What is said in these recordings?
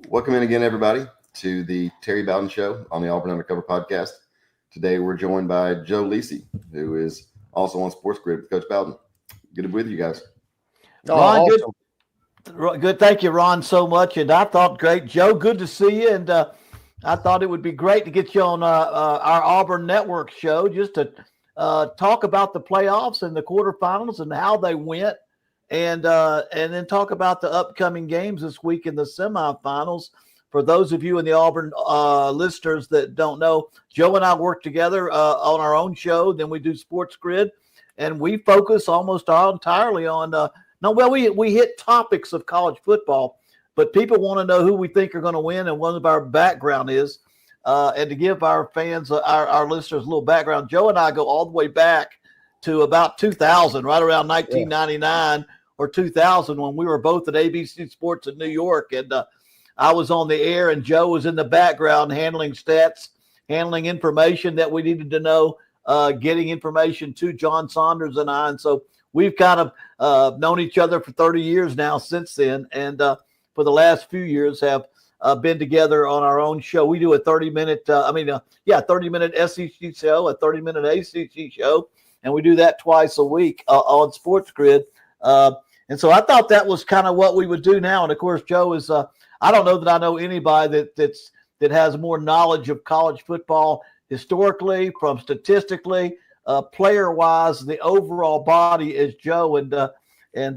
Welcome in again, everybody, to the Terry Bowden Show on the Auburn Undercover podcast. Today, we're joined by Joe Lisi, who is also on Sports Grid with Coach Bowden. Good to be with you guys. Ron, awesome. Good. Thank you, Ron, so much. And I thought, great, Joe, good to see you. And I thought it would be great to get you on our Auburn Network show just to talk about the playoffs and the quarterfinals and how they went. And then talk about the upcoming games this week in the semifinals. For those of you in the Auburn listeners that don't know, Joe and I work together on our own show. Then we do Sports Grid, and we focus almost entirely on. We hit topics of college football, but people want to know who we think are going to win and what our background is. And to give our fans, our listeners, a little background, Joe and I go all the way back to about 2000, right around 1999. Or 2000 when we were both at ABC Sports in New York. And I was on the air and Joe was in the background handling stats, handling information that we needed to know, getting information to John Saunders and I. And so we've kind of known each other for 30 years now since then. And for the last few years have been together on our own show. We do a 30-minute, 30-minute SEC show, a 30-minute ACC show. And we do that twice a week on Sports Grid. And so I thought that was kind of what we would do now. And of course, Joe is, I don't know that I know anybody that has more knowledge of college football historically, from statistically, player wise, the overall body is Joe. And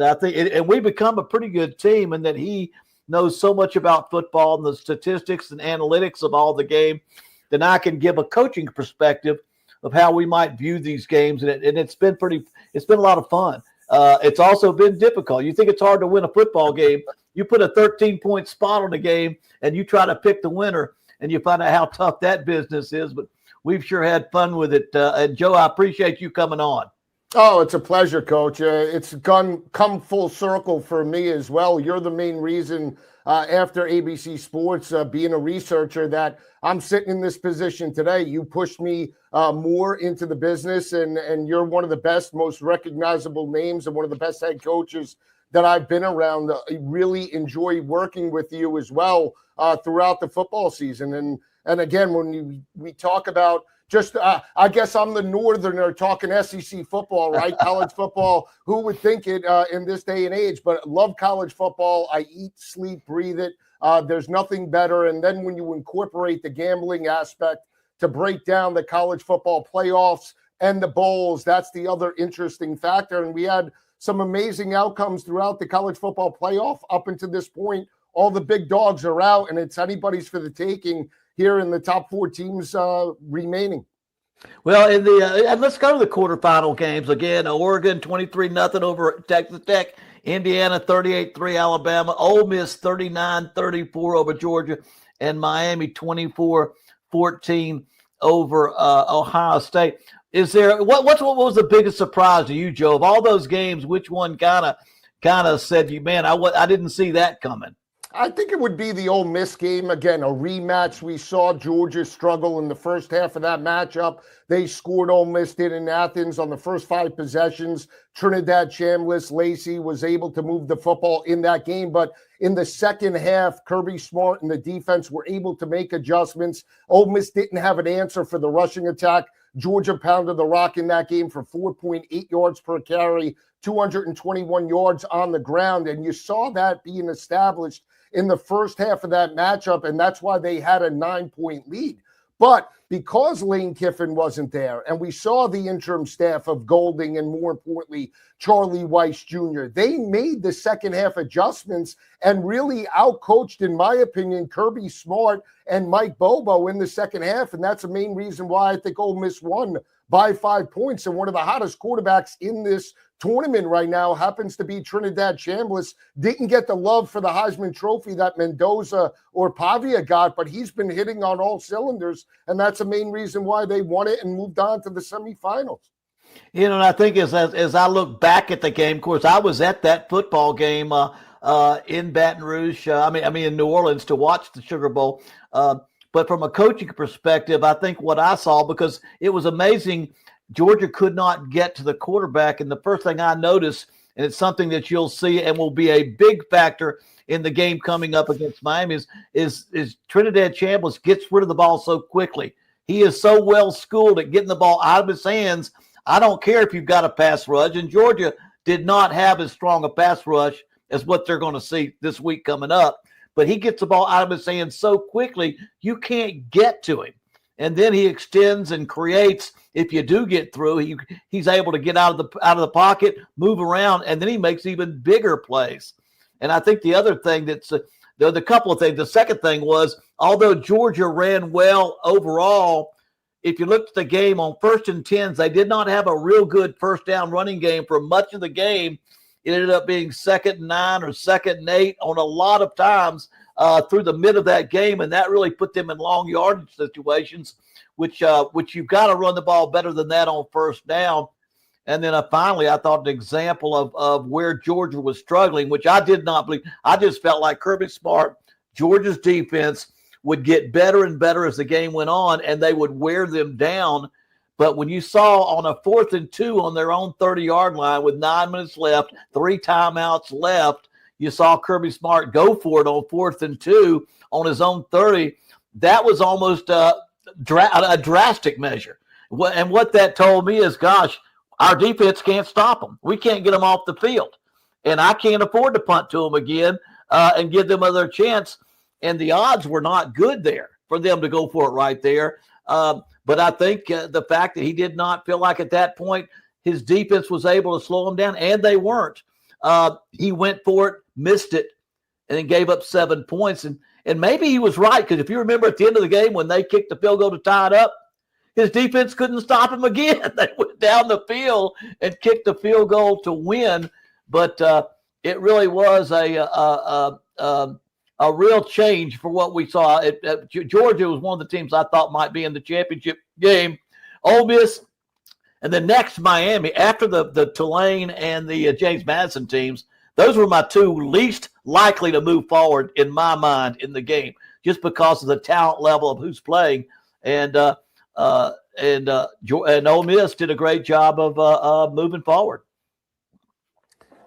I think, and we become a pretty good team in that he knows so much about football and the statistics and analytics of all the game, then I can give a coaching perspective of how we might view these games. And it's been a lot of fun. It's also been difficult. You think it's hard to win a football game. You put a 13-point spot on the game and you try to pick the winner and you find out how tough that business is. But we've sure had fun with it. And Joe, I appreciate you coming on. Oh, it's a pleasure, Coach. It's come full circle for me as well. You're the main reason after ABC Sports, being a researcher, that I'm sitting in this position today. You pushed me more into the business, and you're one of the best, most recognizable names and one of the best head coaches that I've been around. I really enjoy working with you as well throughout the football season. And again, when we talk about just, I guess I'm the northerner talking SEC football, right? College football, who would think it in this day and age? But love college football. I eat, sleep, breathe it. There's nothing better. And then when you incorporate the gambling aspect to break down the college football playoffs and the bowls, that's the other interesting factor. And we had some amazing outcomes throughout the college football playoff up until this point. All the big dogs are out, and it's anybody's for the taking here in the top four teams remaining. Well, and let's go to the quarterfinal games again. Oregon 23-0 over Texas Tech. Indiana 38-3 Alabama. Ole Miss 39-34 over Georgia, and Miami 24-14 over Ohio State. Is there what was the biggest surprise to you, Joe? Of all those games, which one kind of said you, man, I didn't see that coming? I think it would be the Ole Miss game. Again, a rematch. We saw Georgia struggle in the first half of that matchup. They scored, Ole Miss did, in Athens on the first 5 possessions. Trinidad Chambliss, Lisi was able to move the football in that game. But in the second half, Kirby Smart and the defense were able to make adjustments. Ole Miss didn't have an answer for the rushing attack. Georgia pounded the rock in that game for 4.8 yards per carry, 221 yards on the ground. And you saw that being established in the first half of that matchup, and that's why they had a 9-point lead. But because Lane Kiffin wasn't there, and we saw the interim staff of Golding and, more importantly, Charlie Weiss Jr., they made the second half adjustments and really outcoached, in my opinion, Kirby Smart and Mike Bobo in the second half, and that's the main reason why I think Ole Miss won by 5 points. And one of the hottest quarterbacks in this tournament right now happens to be Trinidad Chambliss. Didn't get the love for the Heisman Trophy that Mendoza or Pavia got, but he's been hitting on all cylinders, and that's the main reason why they won it and moved on to the semifinals. You know, and I think as I look back at the game, of course, I was at that football game in Baton Rouge. I mean in New Orleans to watch the Sugar Bowl. But from a coaching perspective, I think what I saw, because it was amazing, Georgia could not get to the quarterback. And the first thing I noticed and it's something that you'll see and will be a big factor in the game coming up against Miami is Trinidad Chambliss gets rid of the ball so quickly. He is so well schooled at getting the ball out of his hands. I don't care if you've got a pass rush, and Georgia did not have as strong a pass rush as what they're going to see this week coming up. But he gets the ball out of his hands so quickly, you can't get to him. And then he extends and creates. If you do get through, he's able to get out of the pocket, move around, and then he makes even bigger plays. And I think the other thing the couple of things. The second thing was, although Georgia ran well overall, if you looked at the game on 1st and 10s, they did not have a real good first down running game for much of the game. It ended up being 2nd and 9 or 2nd and 8 on a lot of times through the mid of that game, and that really put them in long yardage situations, which you've got to run the ball better than that on first down. And then finally, I thought an example of where Georgia was struggling, which I did not believe. I just felt like Kirby Smart, Georgia's defense, would get better and better as the game went on, and they would wear them down. But when you saw on a 4th and 2 on their own 30-yard line with 9 minutes left, 3 timeouts left, you saw Kirby Smart go for it on 4th and 2 on his own 30. That was almost a drastic measure. And what that told me is, gosh, our defense can't stop them. We can't get them off the field. And I can't afford to punt to them again and give them another chance. And the odds were not good there for them to go for it right there. But I think the fact that he did not feel like at that point his defense was able to slow him down, and they weren't. He went for it, missed it, and then gave up 7 points. And maybe he was right, because if you remember at the end of the game when they kicked the field goal to tie it up, his defense couldn't stop him again. They went down the field and kicked the field goal to win. But it really was a real change for what we saw. Georgia was one of the teams I thought might be in the championship game. Ole Miss, and the next Miami, after the Tulane and the James Madison teams, those were my 2 least likely to move forward in my mind in the game, just because of the talent level of who's playing. And Ole Miss did a great job of moving forward.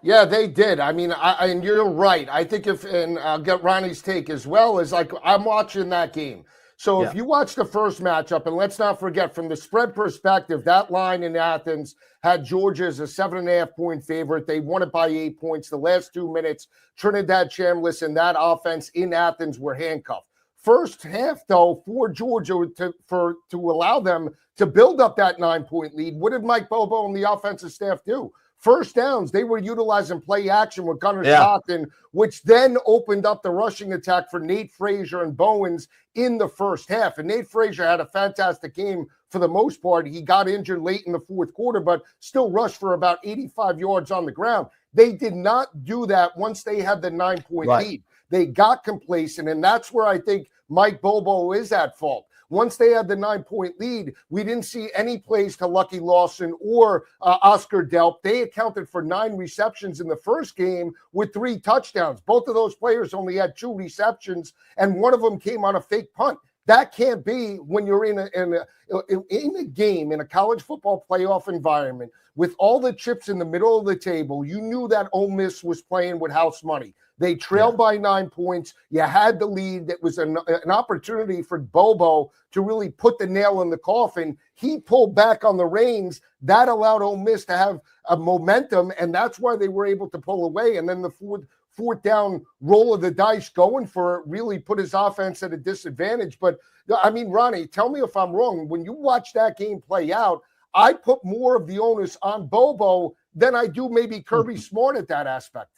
Yeah, they did. I mean, and you're right. I think and I'll get Ronnie's take as well, is like I'm watching that game. So if you watch the first matchup, and let's not forget, from the spread perspective, that line in Athens had Georgia as a 7.5-point favorite. They won it by 8 points. The last 2 minutes, Trinidad Chambliss and that offense in Athens were handcuffed. First half, though, for Georgia to allow them to build up that 9-point lead, what did Mike Bobo and the offensive staff do? First downs, they were utilizing play action with Gunnar Stockton, which then opened up the rushing attack for Nate Frazier and Bowens in the first half. And Nate Frazier had a fantastic game for the most part. He got injured late in the fourth quarter, but still rushed for about 85 yards on the ground. They did not do that once they had the 9-point lead. They got complacent, and that's where I think Mike Bobo is at fault. Once they had the 9-point lead, we didn't see any plays to Lucky Lawson or Oscar Delp. They accounted for 9 receptions in the first game with 3 touchdowns. Both of those players only had 2 receptions, and one of them came on a fake punt. That can't be when you're in a game, in a college football playoff environment, with all the chips in the middle of the table. You knew that Ole Miss was playing with house money. They trailed by 9 points. You had the lead. That was an opportunity for Bobo to really put the nail in the coffin. He pulled back on the reins. That allowed Ole Miss to have a momentum, and that's why they were able to pull away. And then the fourth down roll of the dice going for it really put his offense at a disadvantage. But, I mean, Ronnie, tell me if I'm wrong. When you watch that game play out, I put more of the onus on Bobo than I do maybe Kirby Smart at that aspect.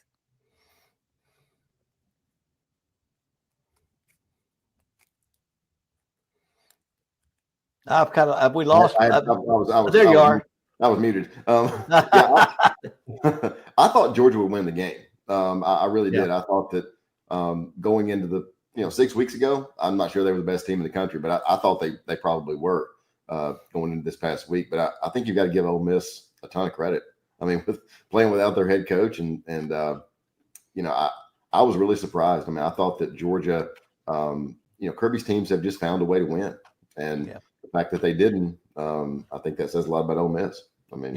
We lost. There you are. I was muted. I thought Georgia would win the game. I really did. I thought that going into the 6 weeks ago, I'm not sure they were the best team in the country, but I thought they probably were going into this past week. But I think you've got to give Ole Miss a ton of credit. I mean, with playing without their head coach, and I was really surprised. I mean, I thought that Georgia, Kirby's teams have just found a way to win, and the fact that they didn't, I think that says a lot about Ole Miss. I mean,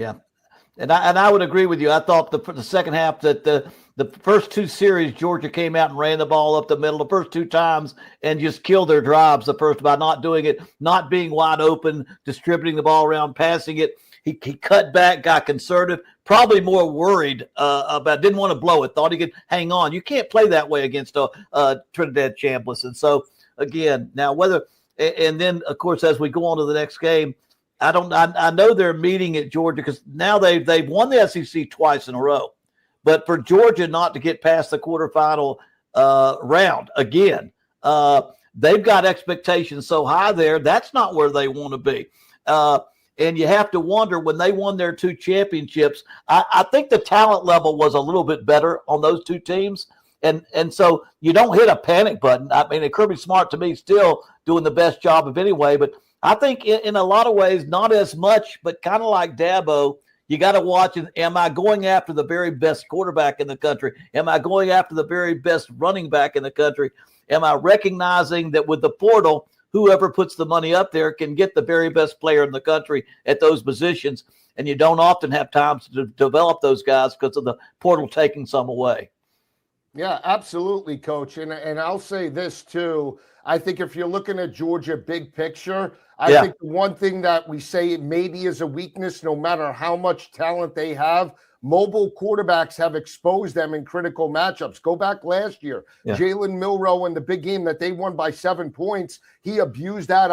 And I would agree with you. I thought the second half that the first two series, Georgia came out and ran the ball up the middle the first two times and just killed their drives the first by not doing it, not being wide open, distributing the ball around, passing it. He cut back, got conservative, probably more worried about, didn't want to blow it, thought he could hang on. You can't play that way against Trinidad Chambliss. And so, again, now whether – and then, of course, as we go on to the next game, I know they're meeting at Georgia because now they've won the SEC twice in a row. But for Georgia not to get past the quarterfinal round again, they've got expectations so high there. That's not where they want to be. And you have to wonder, when they won their two championships, I think the talent level was a little bit better on those two teams. And so you don't hit a panic button. I mean, Kirby Smart, to me, still doing the best job of anyway. But I think in a lot of ways, not as much, but kind of like Dabo, you got to watch, am I going after the very best quarterback in the country? Am I going after the very best running back in the country? Am I recognizing that with the portal, whoever puts the money up there can get the very best player in the country at those positions? And you don't often have time to develop those guys because of the portal taking some away. Yeah, absolutely, Coach. And I'll say this, too. I think if you're looking at Georgia big picture, I think the one thing that we say maybe is a weakness, no matter how much talent they have, mobile quarterbacks have exposed them in critical matchups. Go back last year. Jalen Milroe in the big game that they won by 7 points, he abused that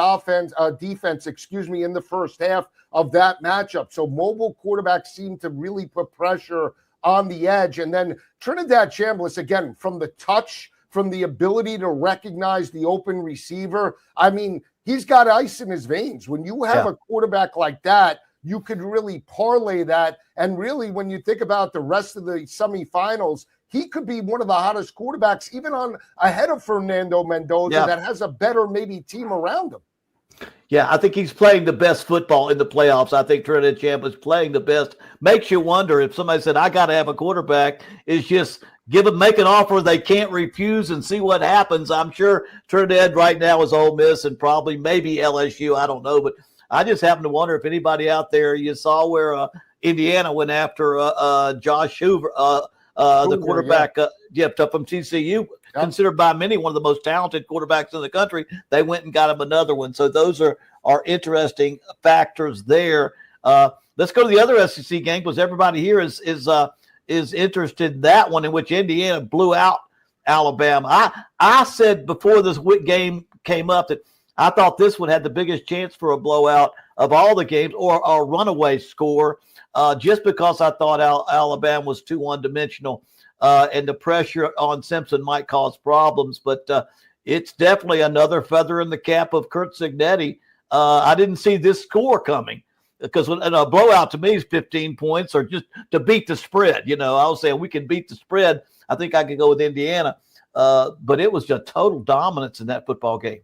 defense, in the first half of that matchup. So mobile quarterbacks seem to really put pressure on the edge. And then Trinidad Chambliss, again, from the touch, from the ability to recognize the open receiver, I mean, he's got ice in his veins. When you have a quarterback like that, you could really parlay that. And really, when you think about the rest of the semifinals, he could be one of the hottest quarterbacks, even ahead of Fernando Mendoza, that has a better maybe team around him. Yeah, I think he's playing the best football in the playoffs. I think Trinidad Chambliss is playing the best. Makes you wonder if somebody said, I got to have a quarterback, is just make an offer they can't refuse and see what happens. I'm sure Trinidad right now is Ole Miss and probably maybe LSU. I don't know, but I just happen to wonder if anybody out there, you saw where Indiana went after Josh Hoover, the quarterback from TCU, considered by many one of the most talented quarterbacks in the country. They went and got him another one. So those are interesting factors there. Let's go to the other SEC game because everybody here is interested in that one, in which Indiana blew out Alabama. I said before this game came up that I thought this one had the biggest chance for a blowout of all the games, or a runaway score, just because I thought Alabama was too one-dimensional, and the pressure on Simpson might cause problems. But it's definitely another feather in the cap of Curt Cignetti. I didn't see this score coming, because a blowout to me is 15 points or just to beat the spread. I was saying we can beat the spread. I think I could go with Indiana, but it was just total dominance in that football game.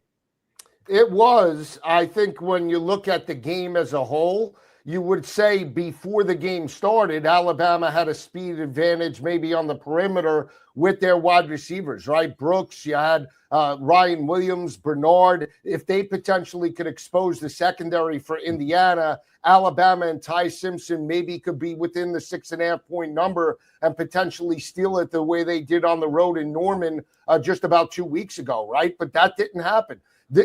It was. I think when you look at the game as a whole, you would say before the game started, Alabama had a speed advantage maybe on the perimeter with their wide receivers, right? Brooks, you had Ryan Williams, Bernard. If they potentially could expose the secondary for Indiana, Alabama and Ty Simpson maybe could be within the 6.5-point number and potentially steal it the way they did on the road in Norman just about 2 weeks ago, right? But that didn't happen.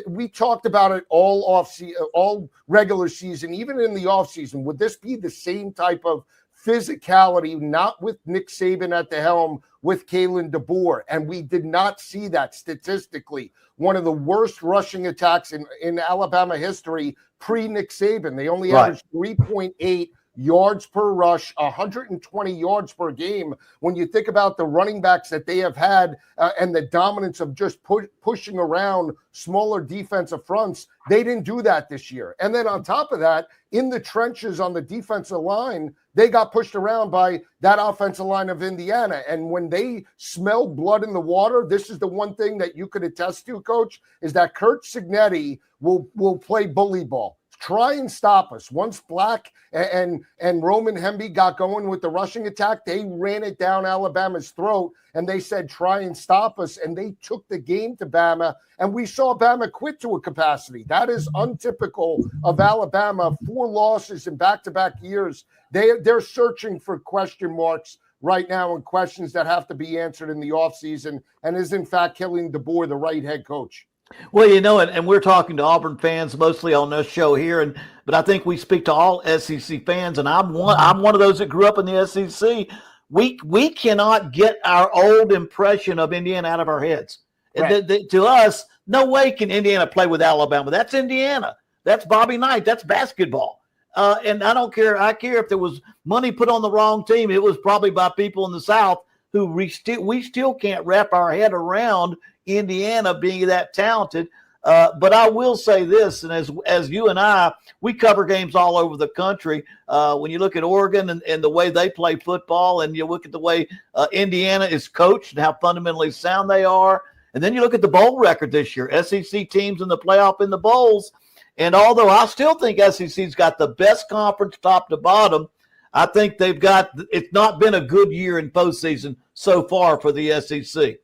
We talked about it all regular season, even in the offseason. Would this be the same type of physicality, not with Nick Saban at the helm, with Kalen DeBoer? And we did not see that statistically. One of the worst rushing attacks in Alabama history pre-Nick Saban. They only averaged 3.8 yards per rush, 120 yards per game. When you think about the running backs that they have had and the dominance of just pushing around smaller defensive fronts, they didn't do that this year. And then on top of that, in the trenches on the defensive line, they got pushed around by that offensive line of Indiana. And when they smell blood in the water, this is the one thing that you could attest to, Coach, is that Curt Cignetti will play bully ball. try and stop us. Once Black and Roman Hemby got going with the rushing attack, they ran it down Alabama's throat, and they said, try and stop us, and they took the game to Bama, and we saw Bama quit to a capacity. That is untypical of Alabama. 4 losses in back-to-back years. They're searching for question marks right now and questions that have to be answered in the offseason, and is, in fact, Kellen DeBoer the right head coach? Well, and we're talking to Auburn fans mostly on this show here, but I think we speak to all SEC fans, and I'm one of those that grew up in the SEC. We cannot get our old impression of Indiana out of our heads. Right. To us, no way can Indiana play with Alabama. That's Indiana. That's Bobby Knight. That's basketball. And I don't care. I care if there was money put on the wrong team. It was probably by people in the South who we still can't wrap our head around Indiana being that talented. But I will say this, and as you and I, we cover games all over the country. When you look at Oregon and the way they play football, and you look at the way Indiana is coached and how fundamentally sound they are, and then you look at the bowl record this year, SEC teams in the playoff in the bowls. And although I still think SEC's got the best conference top to bottom, I think it's not been a good year in postseason so far for the SEC.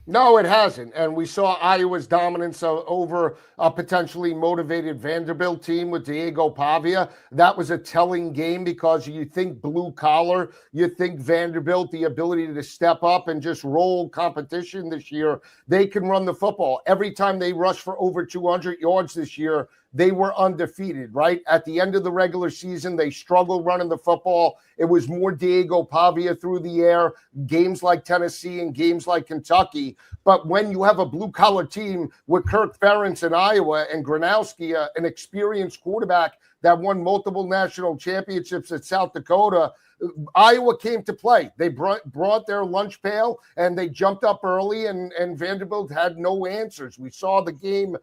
No, it hasn't. And we saw Iowa's dominance over a potentially motivated Vanderbilt team with Diego Pavia. That was a telling game because you think blue collar, you think Vanderbilt, the ability to step up and just roll competition this year. They can run the football. Every time they rush for over 200 yards this year, they were undefeated, right? At the end of the regular season, they struggled running the football. It was more Diego Pavia through the air, games like Tennessee and games like Kentucky. But when you have a blue-collar team with Kirk Ferentz in Iowa and Gronowski, an experienced quarterback that won multiple national championships at South Dakota, Iowa came to play. They brought their lunch pail, and they jumped up early, and Vanderbilt had no answers. We saw the game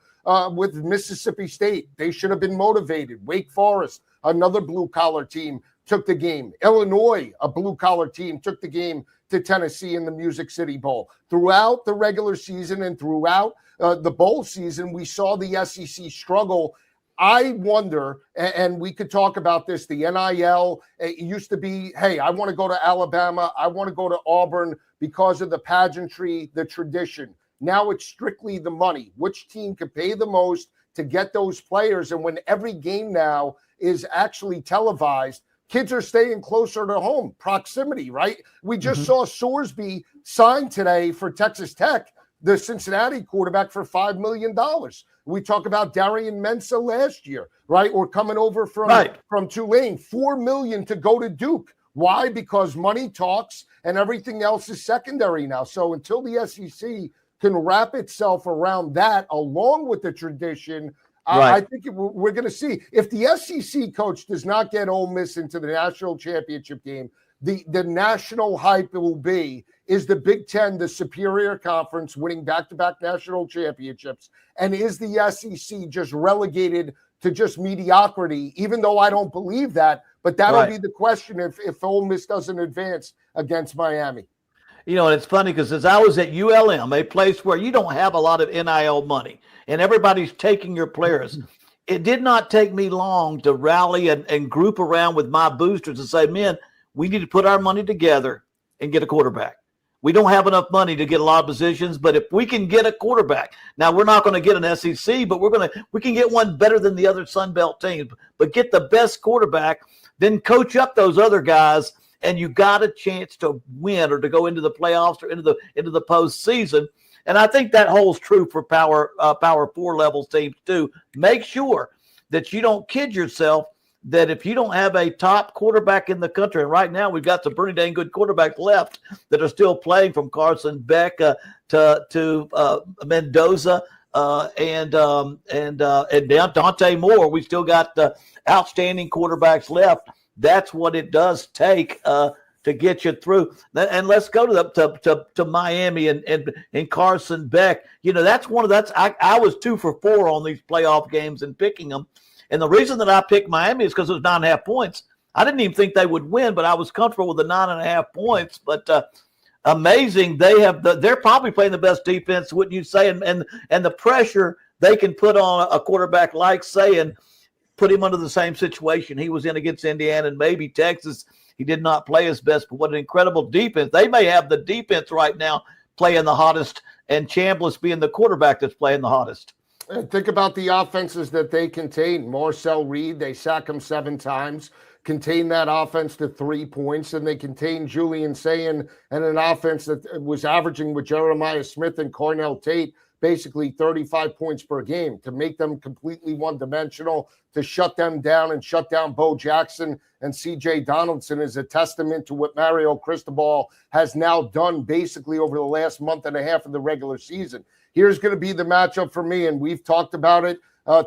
with Mississippi State. They should have been motivated. Wake Forest, another blue-collar team, took the game. Illinois, a blue-collar team, took the game to Tennessee in the Music City Bowl. Throughout the regular season and throughout the bowl season, we saw the SEC struggle. I wonder, and we could talk about this, the NIL, it used to be, hey, I want to go to Alabama, I want to go to Auburn because of the pageantry, the tradition. Now it's strictly the money. Which team can pay the most to get those players? And when every game now is actually televised, kids are staying closer to home. Proximity, right? We just saw Sorsby signed today for Texas Tech, the Cincinnati quarterback, for $5 million. We talk about Darian Mensah last year, right? Or coming over from Tulane, $4 million to go to Duke. Why? Because money talks and everything else is secondary now. So until the SEC can wrap itself around that, along with the tradition, I think we're going to see. If the SEC coach does not get Ole Miss into the national championship game, the national hype will be, is the Big Ten the superior conference winning back-to-back national championships? And is the SEC just relegated to just mediocrity, even though I don't believe that? But that'll be the question if Ole Miss doesn't advance against Miami. You know, and it's funny because as I was at ULM, a place where you don't have a lot of NIL money and everybody's taking your players, it did not take me long to rally and group around with my boosters and say, man, we need to put our money together and get a quarterback. We don't have enough money to get a lot of positions, but if we can get a quarterback, now we're not going to get an SEC, but we can get one better than the other Sun Belt teams, but get the best quarterback, then coach up those other guys, and you got a chance to win or to go into the playoffs or into the postseason. And I think that holds true for Power 4 level teams too. Make sure that you don't kid yourself that if you don't have a top quarterback in the country, and right now we've got some pretty dang good quarterbacks left that are still playing, from Carson Beck to Mendoza and Dante Moore. We still got outstanding quarterbacks left. That's what it does take to get you through. And let's go to Miami and Carson Beck. You know, I was 2 for 4 on these playoff games and picking them. And the reason that I picked Miami is because it was 9.5 points. I didn't even think they would win, but I was comfortable with the 9.5 points. But amazing, they're probably playing the best defense, wouldn't you say? And the pressure they can put on a quarterback like saying, put him under the same situation he was in against Indiana and maybe Texas. He did not play his best, but what an incredible defense. They may have the defense right now playing the hottest, and Chambliss being the quarterback that's playing the hottest. And think about the offenses that they contain. Marcel Reed, they sack him 7 times, contain that offense to 3 points, and they contain Julian Sayin and an offense that was averaging with Jeremiah Smith and Cornell Tate basically 35 points per game, to make them completely one-dimensional, to shut them down and shut down Bo Jackson and C.J. Donaldson is a testament to what Mario Cristobal has now done basically over the last month and a half of the regular season. Here's going to be the matchup for me, and we've talked about it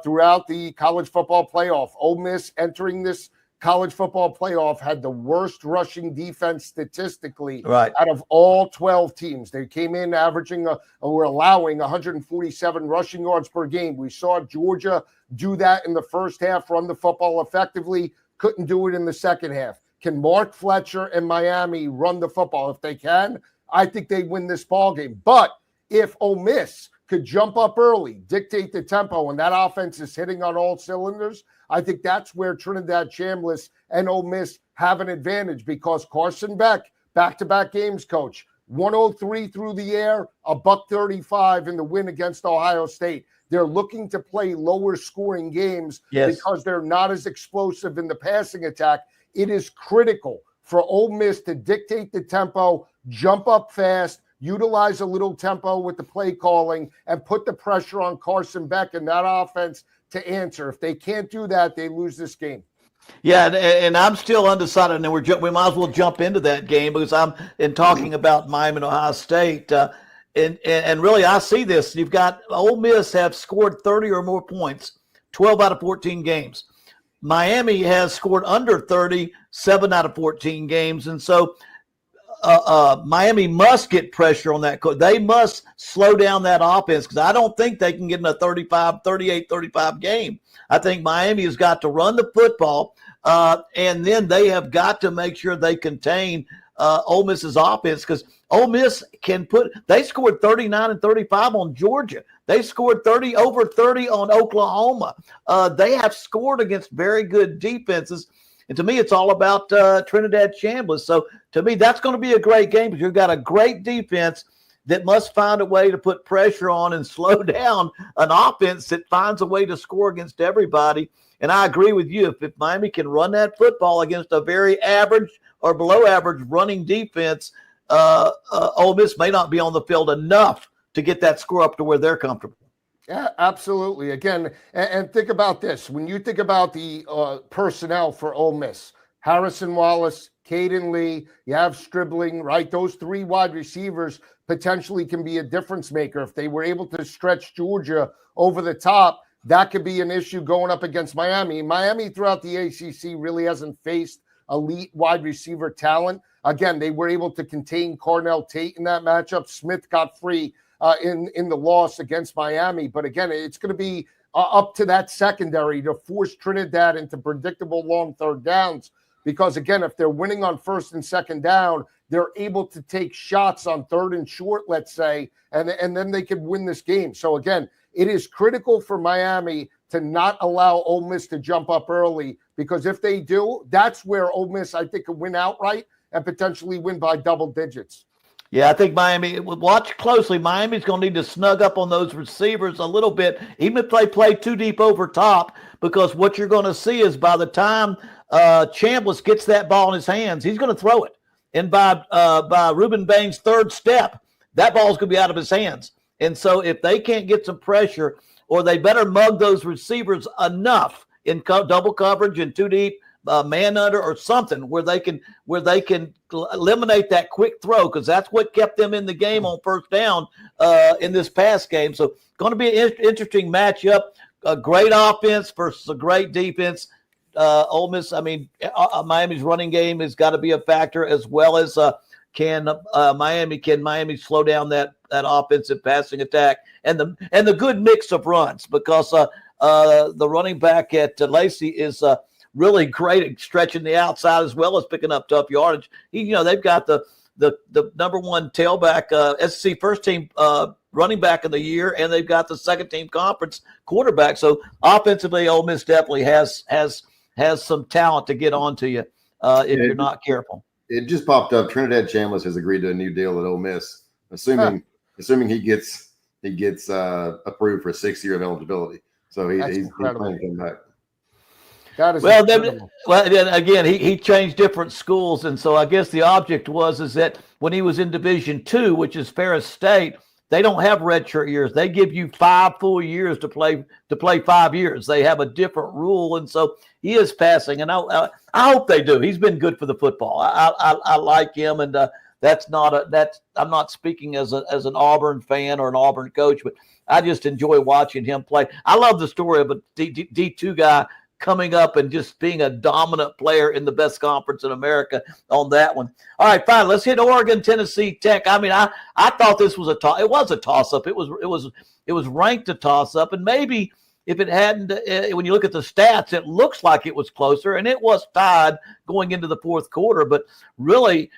throughout the college football playoff. Ole Miss entering this college football playoff had the worst rushing defense statistically out of all 12 teams. They came in averaging or allowing 147 rushing yards per game. We saw Georgia do that in the first half, run the football effectively, couldn't do it in the second half. Can Mark Fletcher and Miami run the football? If they can, I think they win this ball game. But if Ole Miss could jump up early, dictate the tempo, and that offense is hitting on all cylinders, I think that's where Trinidad Chambliss and Ole Miss have an advantage, because Carson Beck, back-to-back games coach, 103 through the air, $135 in the win against Ohio State. They're looking to play lower scoring games because they're not as explosive in the passing attack. It is critical for Ole Miss to dictate the tempo, jump up fast, utilize a little tempo with the play calling, and put the pressure on Carson Beck and that offense to answer. If they can't do that, they lose this game. Yeah, and I'm still undecided, and we might as well jump into that game, because I'm in talking about Miami and Ohio State. And really, I see this. You've got Ole Miss have scored 30 or more points, 12 out of 14 games. Miami has scored under 30, 7 out of 14 games. And so Miami must get pressure on that. They must slow down that offense, because I don't think they can get in a 38-35 game. I think Miami has got to run the football, and then they have got to make sure they contain Ole Miss's offense, because Ole Miss they scored 39 and 35 on Georgia. They scored over 30 on Oklahoma. They have scored against very good defenses. And to me, it's all about Trinidad Chambliss. So to me, that's going to be a great game, because you've got a great defense that must find a way to put pressure on and slow down an offense that finds a way to score against everybody. And I agree with you. If Miami can run that football against a very average or below average running defense, Ole Miss may not be on the field enough to get that score up to where they're comfortable. Yeah, absolutely. Again, and think about this. When you think about the personnel for Ole Miss, Harrison Wallace, Caden Lee, you have Stribling, right? Those 3 wide receivers potentially can be a difference maker. If they were able to stretch Georgia over the top, that could be an issue going up against Miami. Miami throughout the ACC really hasn't faced elite wide receiver talent. Again, they were able to contain Cornell Tate in that matchup. Smith got free in the loss against Miami. But again, it's going to be up to that secondary to force Trinidad into predictable long third downs. Because again, if they're winning on first and second down, they're able to take shots on third and short, let's say, and then they could win this game. So again, it is critical for Miami to not allow Ole Miss to jump up early, because if they do, that's where Ole Miss, I think, could win outright and potentially win by double digits. Yeah, I think Miami, watch closely. Miami's going to need to snug up on those receivers a little bit, even if they play too deep over top, because what you're going to see is by the time Chambliss gets that ball in his hands, he's going to throw it. And by Reuben Bain's third step, that ball's going to be out of his hands. And so if they can't get some pressure, or they better mug those receivers enough in double coverage and too deep, man under or something, where they can eliminate that quick throw, because that's what kept them in the game on first down in this past game. So going to be an interesting matchup. A great offense versus a great defense. Ole Miss, Miami's running game has got to be a factor, as well as can Miami slow down that offensive passing attack and the good mix of runs, because the running back at Lisi is really great at stretching the outside as well as picking up tough yardage. They've got the number one tailback, SEC first team running back of the year, and they've got the second team conference quarterback. So offensively, Ole Miss definitely has some talent to get onto you if you're not careful. It just popped up. Trinidad Chambliss has agreed to a new deal at Ole Miss, assuming he gets approved for a 6th year of eligibility. So he's planning to come back. That is then again, he changed different schools, and so I guess the object is that when he was in Division II, which is Ferris State, they don't have redshirt years. They give you 5 full years to play 5 years. They have a different rule, and so he is passing. And I hope they do. He's been good for the football. I like him, and I'm not speaking as an Auburn fan or an Auburn coach, but I just enjoy watching him play. I love the story of a D2 guy coming up and just being a dominant player in the best conference in America on that one. All right, fine. Let's hit Oregon, Tennessee Tech. I mean, I thought this was it was a toss-up. It was ranked a toss-up, and maybe if it hadn't, when you look at the stats, it looks like it was closer, and it was tied going into the fourth quarter. But really,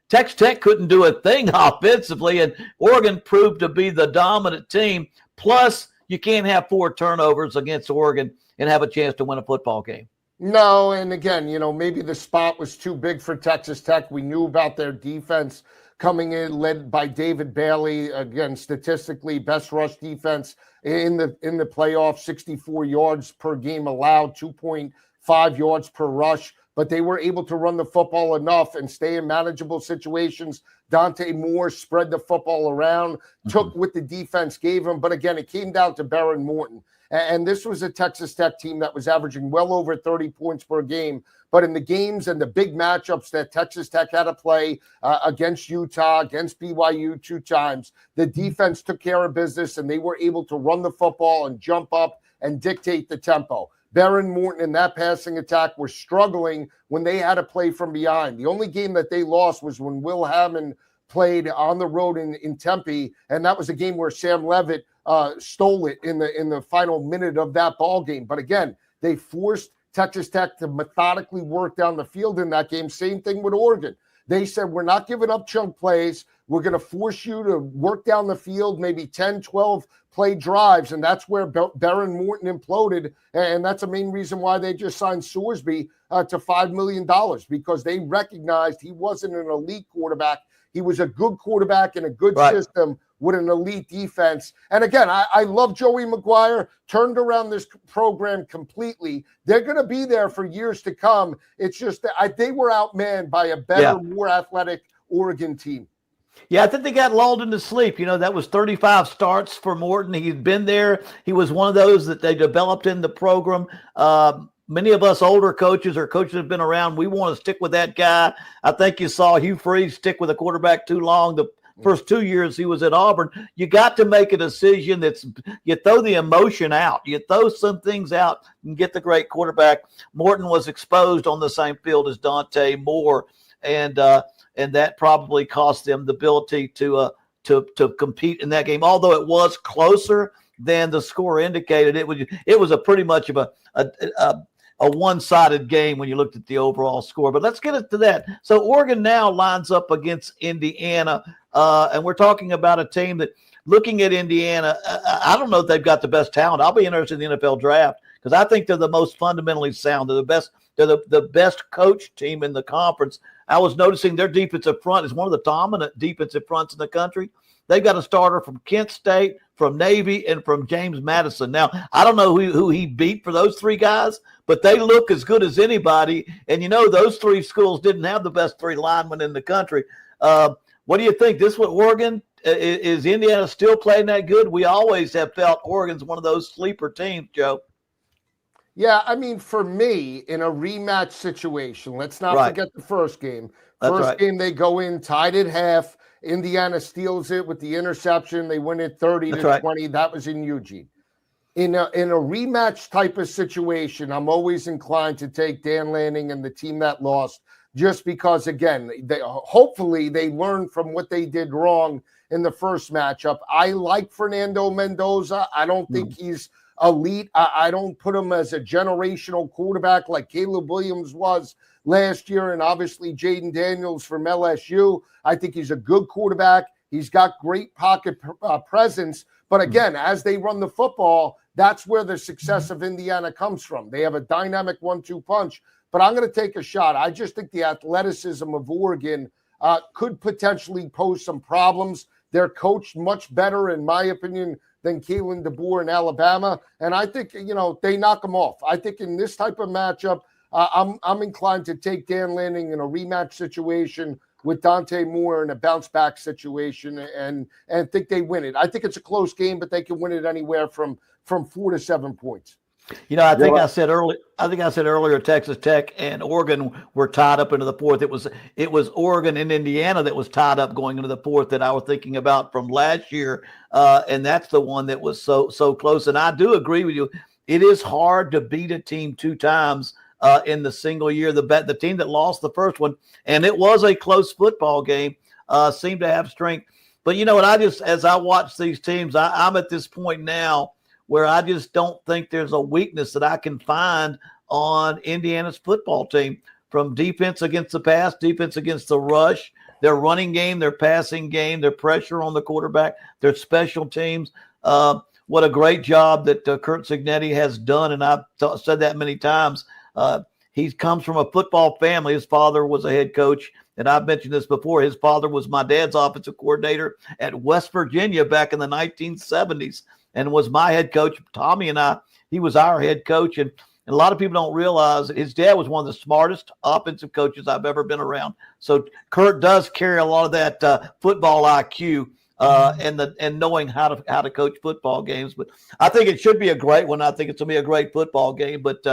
Texas Tech couldn't do a thing offensively, and Oregon proved to be the dominant team. Plus, you can't have 4 turnovers against Oregon and have a chance to win a football game. No, and again, maybe the spot was too big for Texas Tech. We knew about their defense coming in, led by David Bailey. Again, statistically, best rush defense in the playoffs, 64 yards per game allowed, 2.5 yards per rush. But they were able to run the football enough and stay in manageable situations. Dante Moore spread the football around, took what the defense gave him. But again, it came down to Behren Morton. And this was a Texas Tech team that was averaging well over 30 points per game. But in the games and the big matchups that Texas Tech had to play against Utah, against BYU 2 times, the defense took care of business, and they were able to run the football and jump up and dictate the tempo. Behren Morton and that passing attack were struggling when they had to play from behind. The only game that they lost was when Will Hammond played on the road in Tempe, and that was a game where Sam Levitt stole it in the final minute of that ball game. But again, they forced Texas Tech to methodically work down the field in that game. Same thing with Oregon. They said, we're not giving up chunk plays. We're going to force you to work down the field, maybe 10, 12 play drives. And that's where Behren Morton imploded. And that's the main reason why they just signed Sorsby to $5 million, because they recognized he wasn't an elite quarterback. He was a good quarterback in a good system with an elite defense. And again, I love Joey McGuire, turned around this program completely. They're going to be there for years to come. It's just that they were outmanned by a better, more athletic Oregon team. Yeah, I think they got lulled into sleep. That was 35 starts for Morton. He'd been there. He was one of those that they developed in the program. Many of us older coaches or coaches that have been around, we want to stick with that guy. I think you saw Hugh Freeze stick with a quarterback too long. The first 2 years he was at Auburn. You got to make a decision you throw the emotion out. You throw some things out and get the great quarterback. Morton was exposed on the same field as Dante Moore, and that probably cost them the ability to compete in that game. Although it was closer than the score indicated, it was a pretty much of a one-sided game when you looked at the overall score. But let's get into that. So Oregon now lines up against Indiana, and we're talking about a team that, looking at Indiana, I don't know if they've got the best talent. I'll be interested in the NFL draft because I think they're the most fundamentally sound. They're the best. They're the best coach team in the conference. I was noticing their defensive front is one of the dominant defensive fronts in the country. They've got a starter from Kent State, from Navy, and from James Madison. Now, I don't know who he beat for those 3 guys, but they look as good as anybody. And, those 3 schools didn't have the best 3 linemen in the country. What do you think? This one, Oregon, is Indiana still playing that good? We always have felt Oregon's one of those sleeper teams, Joe. Yeah, I mean, for me, in a rematch situation, let's not forget the first game. First game, they go in tied at half. Indiana steals it with the interception. They win it 30-20. That was in Eugene. In a rematch type of situation, I'm always inclined to take Dan Lanning and the team that lost, just because, again, hopefully they learned from what they did wrong in the first matchup. I like Fernando Mendoza. I don't think he's elite. I don't put him as a generational quarterback like Caleb Williams was last year, and obviously Jaden Daniels from LSU. I think he's a good quarterback. He's got great pocket presence. But again, as they run the football, that's where the success of Indiana comes from. They have a dynamic 1-2 punch. But I'm going to take a shot. I just think the athleticism of Oregon could potentially pose some problems. They're coached much better, in my opinion, than Kalen DeBoer in Alabama. And I think, they knock them off. I think in this type of matchup, I'm inclined to take Dan Lanning in a rematch situation with Dante Moore in a bounce-back situation and think they win it. I think it's a close game, but they can win it anywhere from 4 to 7 points. I think I said earlier, Texas Tech and Oregon were tied up into the fourth. It was Oregon and Indiana that was tied up going into the fourth that I was thinking about from last year, and that's the one that was so close. And I do agree with you. It is hard to beat a team 2 times in the single year. The team that lost the first one, and it was a close football game, seemed to have strength. But you know what? As I watch these teams, I'm at this point now where I just don't think there's a weakness that I can find on Indiana's football team, from defense against the pass, defense against the rush, their running game, their passing game, their pressure on the quarterback, their special teams. What a great job that Kurt Cignetti has done, and I've said that many times. He comes from a football family. His father was a head coach, and I've mentioned this before. His father was my dad's offensive coordinator at West Virginia back in the 1970s. And was my head coach. Tommy and I, he was our head coach. And a lot of people don't realize that his dad was one of the smartest offensive coaches I've ever been around. So Kurt does carry a lot of that football IQ and knowing how to coach football games. But I think it should be a great one. I think it's going to be a great football game. But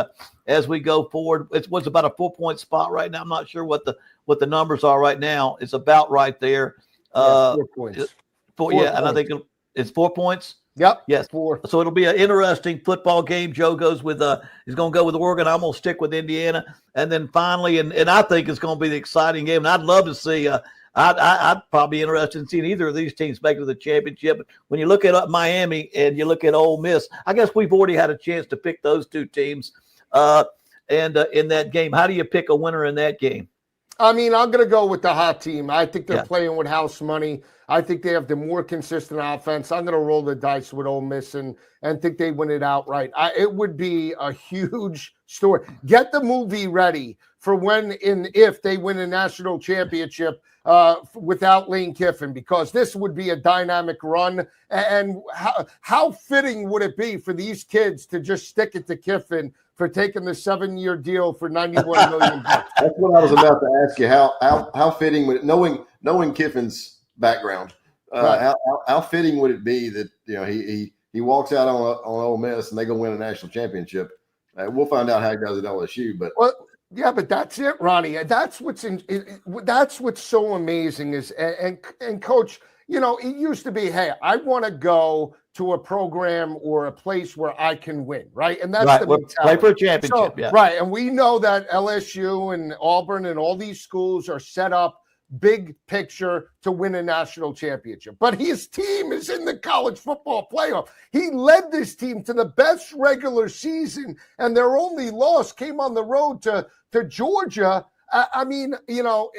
as we go forward, it was about a 4-point spot right now. I'm not sure what the numbers are right now. It's about right there. 4 points. And I think it's 4 points. Yep. Yes. 4. So it'll be an interesting football game. Joe goes with he's going to go with Oregon. I'm going to stick with Indiana, and then finally, and I think it's going to be the exciting game. And I'd love to see. I'd probably be interested in seeing either of these teams make it to the championship. But when you look at Miami and you look at Ole Miss, I guess we've already had a chance to pick those 2 teams. And in that game, how do you pick a winner in that game? I mean, I'm going to go with the hot team. I think they're playing with house money. I think they have the more consistent offense. I'm going to roll the dice with Ole Miss and think they win it outright. It would be a huge story. Get the movie ready for if they win a national championship without Lane Kiffin, because this would be a dynamic run. And how fitting would it be for these kids to just stick it to Kiffin for taking the 7-year deal for $91 million? That's what I was about to ask you. How fitting would it, knowing Kiffin's background, Right. how fitting would it be that he walks out on Ole Miss and they go win a national championship? We'll find out how he does at LSU, but but that's it, Ronnie. That's what's so amazing is and Coach. It used to be, hey, I want to go to a program or a place where I can win, right? And that's the mentality. Play for a championship, Right. And we know that LSU and Auburn and all these schools are set up big picture to win a national championship. But his team is in the college football playoff. He led this team to the best regular season, and their only loss came on the road to Georgia. I mean,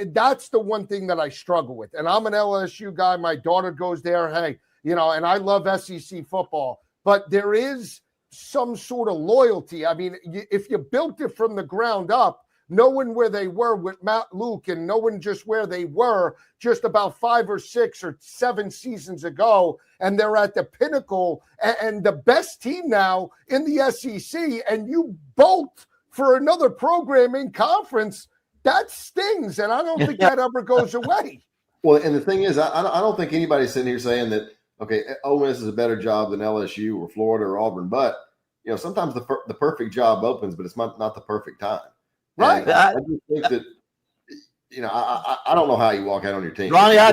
that's the one thing that I struggle with. And I'm an LSU guy. My daughter goes there. Hey, and I love SEC football. But there is some sort of loyalty. I mean, if you built it from the ground up, knowing where they were with Matt Luke and knowing just where they were just about 5 or 6 or 7 seasons ago, and they're at the pinnacle and the best team now in the SEC, and you bolt for another program in conference, that stings, and I don't think that ever goes away. Well, and the thing is, I don't think anybody's sitting here saying that, okay, Ole Miss is a better job than LSU or Florida or Auburn, but sometimes the perfect job opens, but it's not the perfect time. Right. I just think that, I don't know how you walk out on your team. Ronnie, I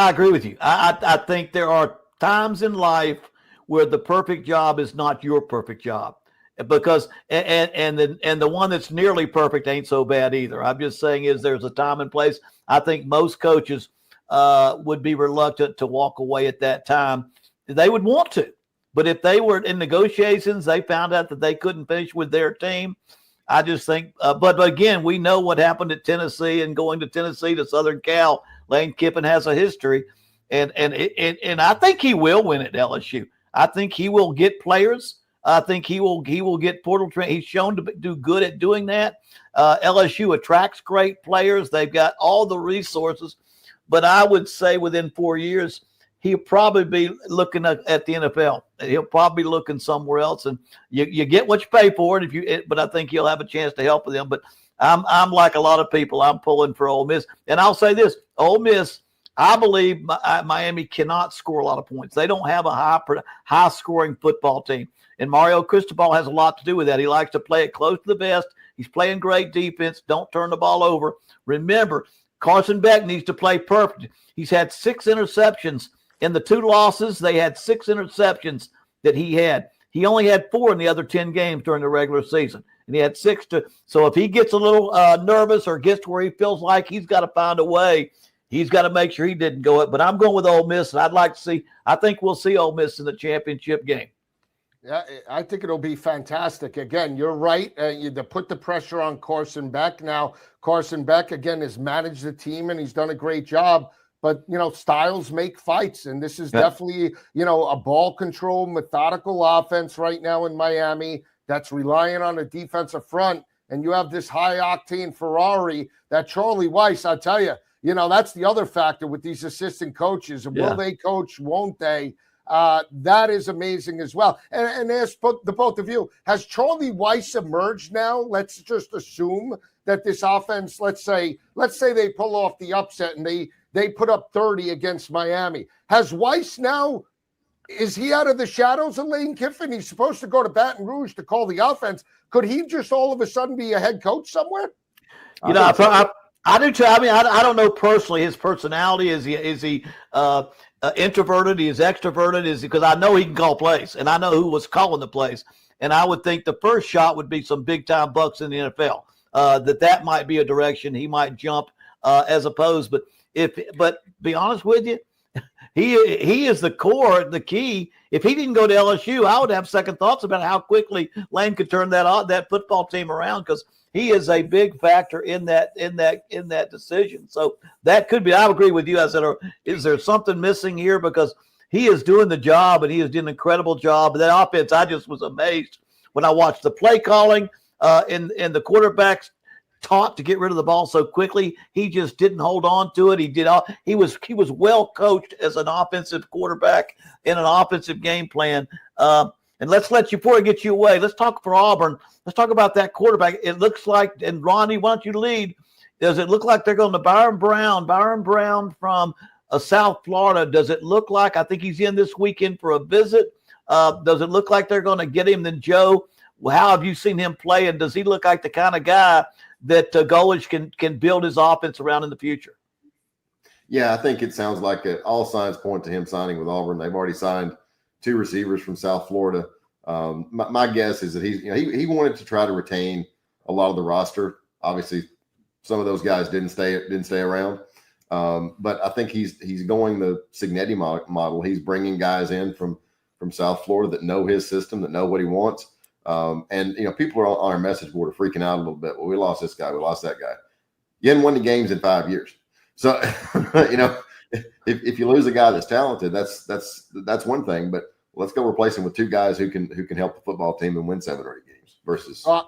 agree with you. I think there are times in life where the perfect job is not your perfect job, because and the one that's nearly perfect ain't so bad either. I'm just saying there's a time and place. I think most coaches would be reluctant to walk away at that time. They would want to, but if they were in negotiations, they found out that they couldn't finish with their team. I just think, but again, we know what happened at Tennessee, and going to Tennessee to Southern Cal. Lane Kiffin has a history, And I think he will win at LSU. I think he will get players. I think he will get portal training. He's shown to do good at doing that. LSU attracts great players. They've got all the resources. But I would say within 4 years, he'll probably be looking at the NFL. He'll probably be looking somewhere else. And you get what you pay for it. But I think he'll have a chance to help with them. But I'm like a lot of people. I'm pulling for Ole Miss. And I'll say this, Ole Miss, I believe Miami cannot score a lot of points. They don't have a high-scoring football team. And Mario Cristobal has a lot to do with that. He likes to play it close to the vest. He's playing great defense. Don't turn the ball over. Remember, Carson Beck needs to play perfect. He's had 6 interceptions. In the 2 losses, they had 6 interceptions that he had. He only had 4 in the other 10 games during the regular season. And he had 6 to. So if he gets a little nervous or gets to where he feels like he's got to find a way, he's got to make sure he didn't go it. But I'm going with Ole Miss, and I'd like to see. I think we'll see Ole Miss in the championship game. Yeah, I think it'll be fantastic. Again, you're right. You put the pressure on Carson Beck. Now, Carson Beck, again, has managed the team, and he's done a great job. But, styles make fights, and this is definitely, a ball control, methodical offense right now in Miami that's relying on a defensive front. And you have this high-octane Ferrari that Charlie Weiss, I tell you, that's the other factor with these assistant coaches. Will they coach? Won't they? That is amazing as well. And ask the both of you, has Charlie Weiss emerged now? Let's just assume that this offense, let's say they pull off the upset and they put up 30 against Miami. Has Weiss now, is he out of the shadows of Lane Kiffin? He's supposed to go to Baton Rouge to call the offense. Could he just all of a sudden be a head coach somewhere? I do too. I mean, I don't know personally his personality. Is he introverted? Is extroverted? Is because I know he can call plays, and I know who was calling the plays. And I would think the first shot would be some big time bucks in the NFL. That might be a direction he might jump as opposed. But be honest with you, he is the core, the key. If he didn't go to LSU, I would have second thoughts about how quickly Lane could turn that football team around because he is a big factor in that decision. So that could be. I agree with you. I said, is there something missing here? Because he is doing the job and he is doing an incredible job. That offense, I just was amazed when I watched the play calling and the quarterbacks taught to get rid of the ball so quickly. He just didn't hold on to it. He was well coached as an offensive quarterback in an offensive game plan. And before I get you away, let's talk for Auburn. Let's talk about that quarterback. It looks like, and Ronnie, why don't you lead? Does it look like they're going to Byron Brown from South Florida? Does it look like, I think he's in this weekend for a visit. Does it look like they're going to get him? Then Joe, how have you seen him play? And does he look like the kind of guy that Golich can build his offense around in the future? Yeah, I think it sounds like all signs point to him signing with Auburn. They've already signed 2 receivers from South Florida. My guess is that he wanted to try to retain a lot of the roster. Obviously, some of those guys didn't stay around. But I think he's going the Cignetti model. He's bringing guys in from South Florida that know his system, that know what he wants. And people are on our message board are freaking out a little bit. Well, we lost this guy, we lost that guy. You hadn't won the games in 5 years. So, if you lose a guy that's talented, that's one thing. But let's go replace him with 2 guys who can help the football team and win 7 or 8 games versus 5.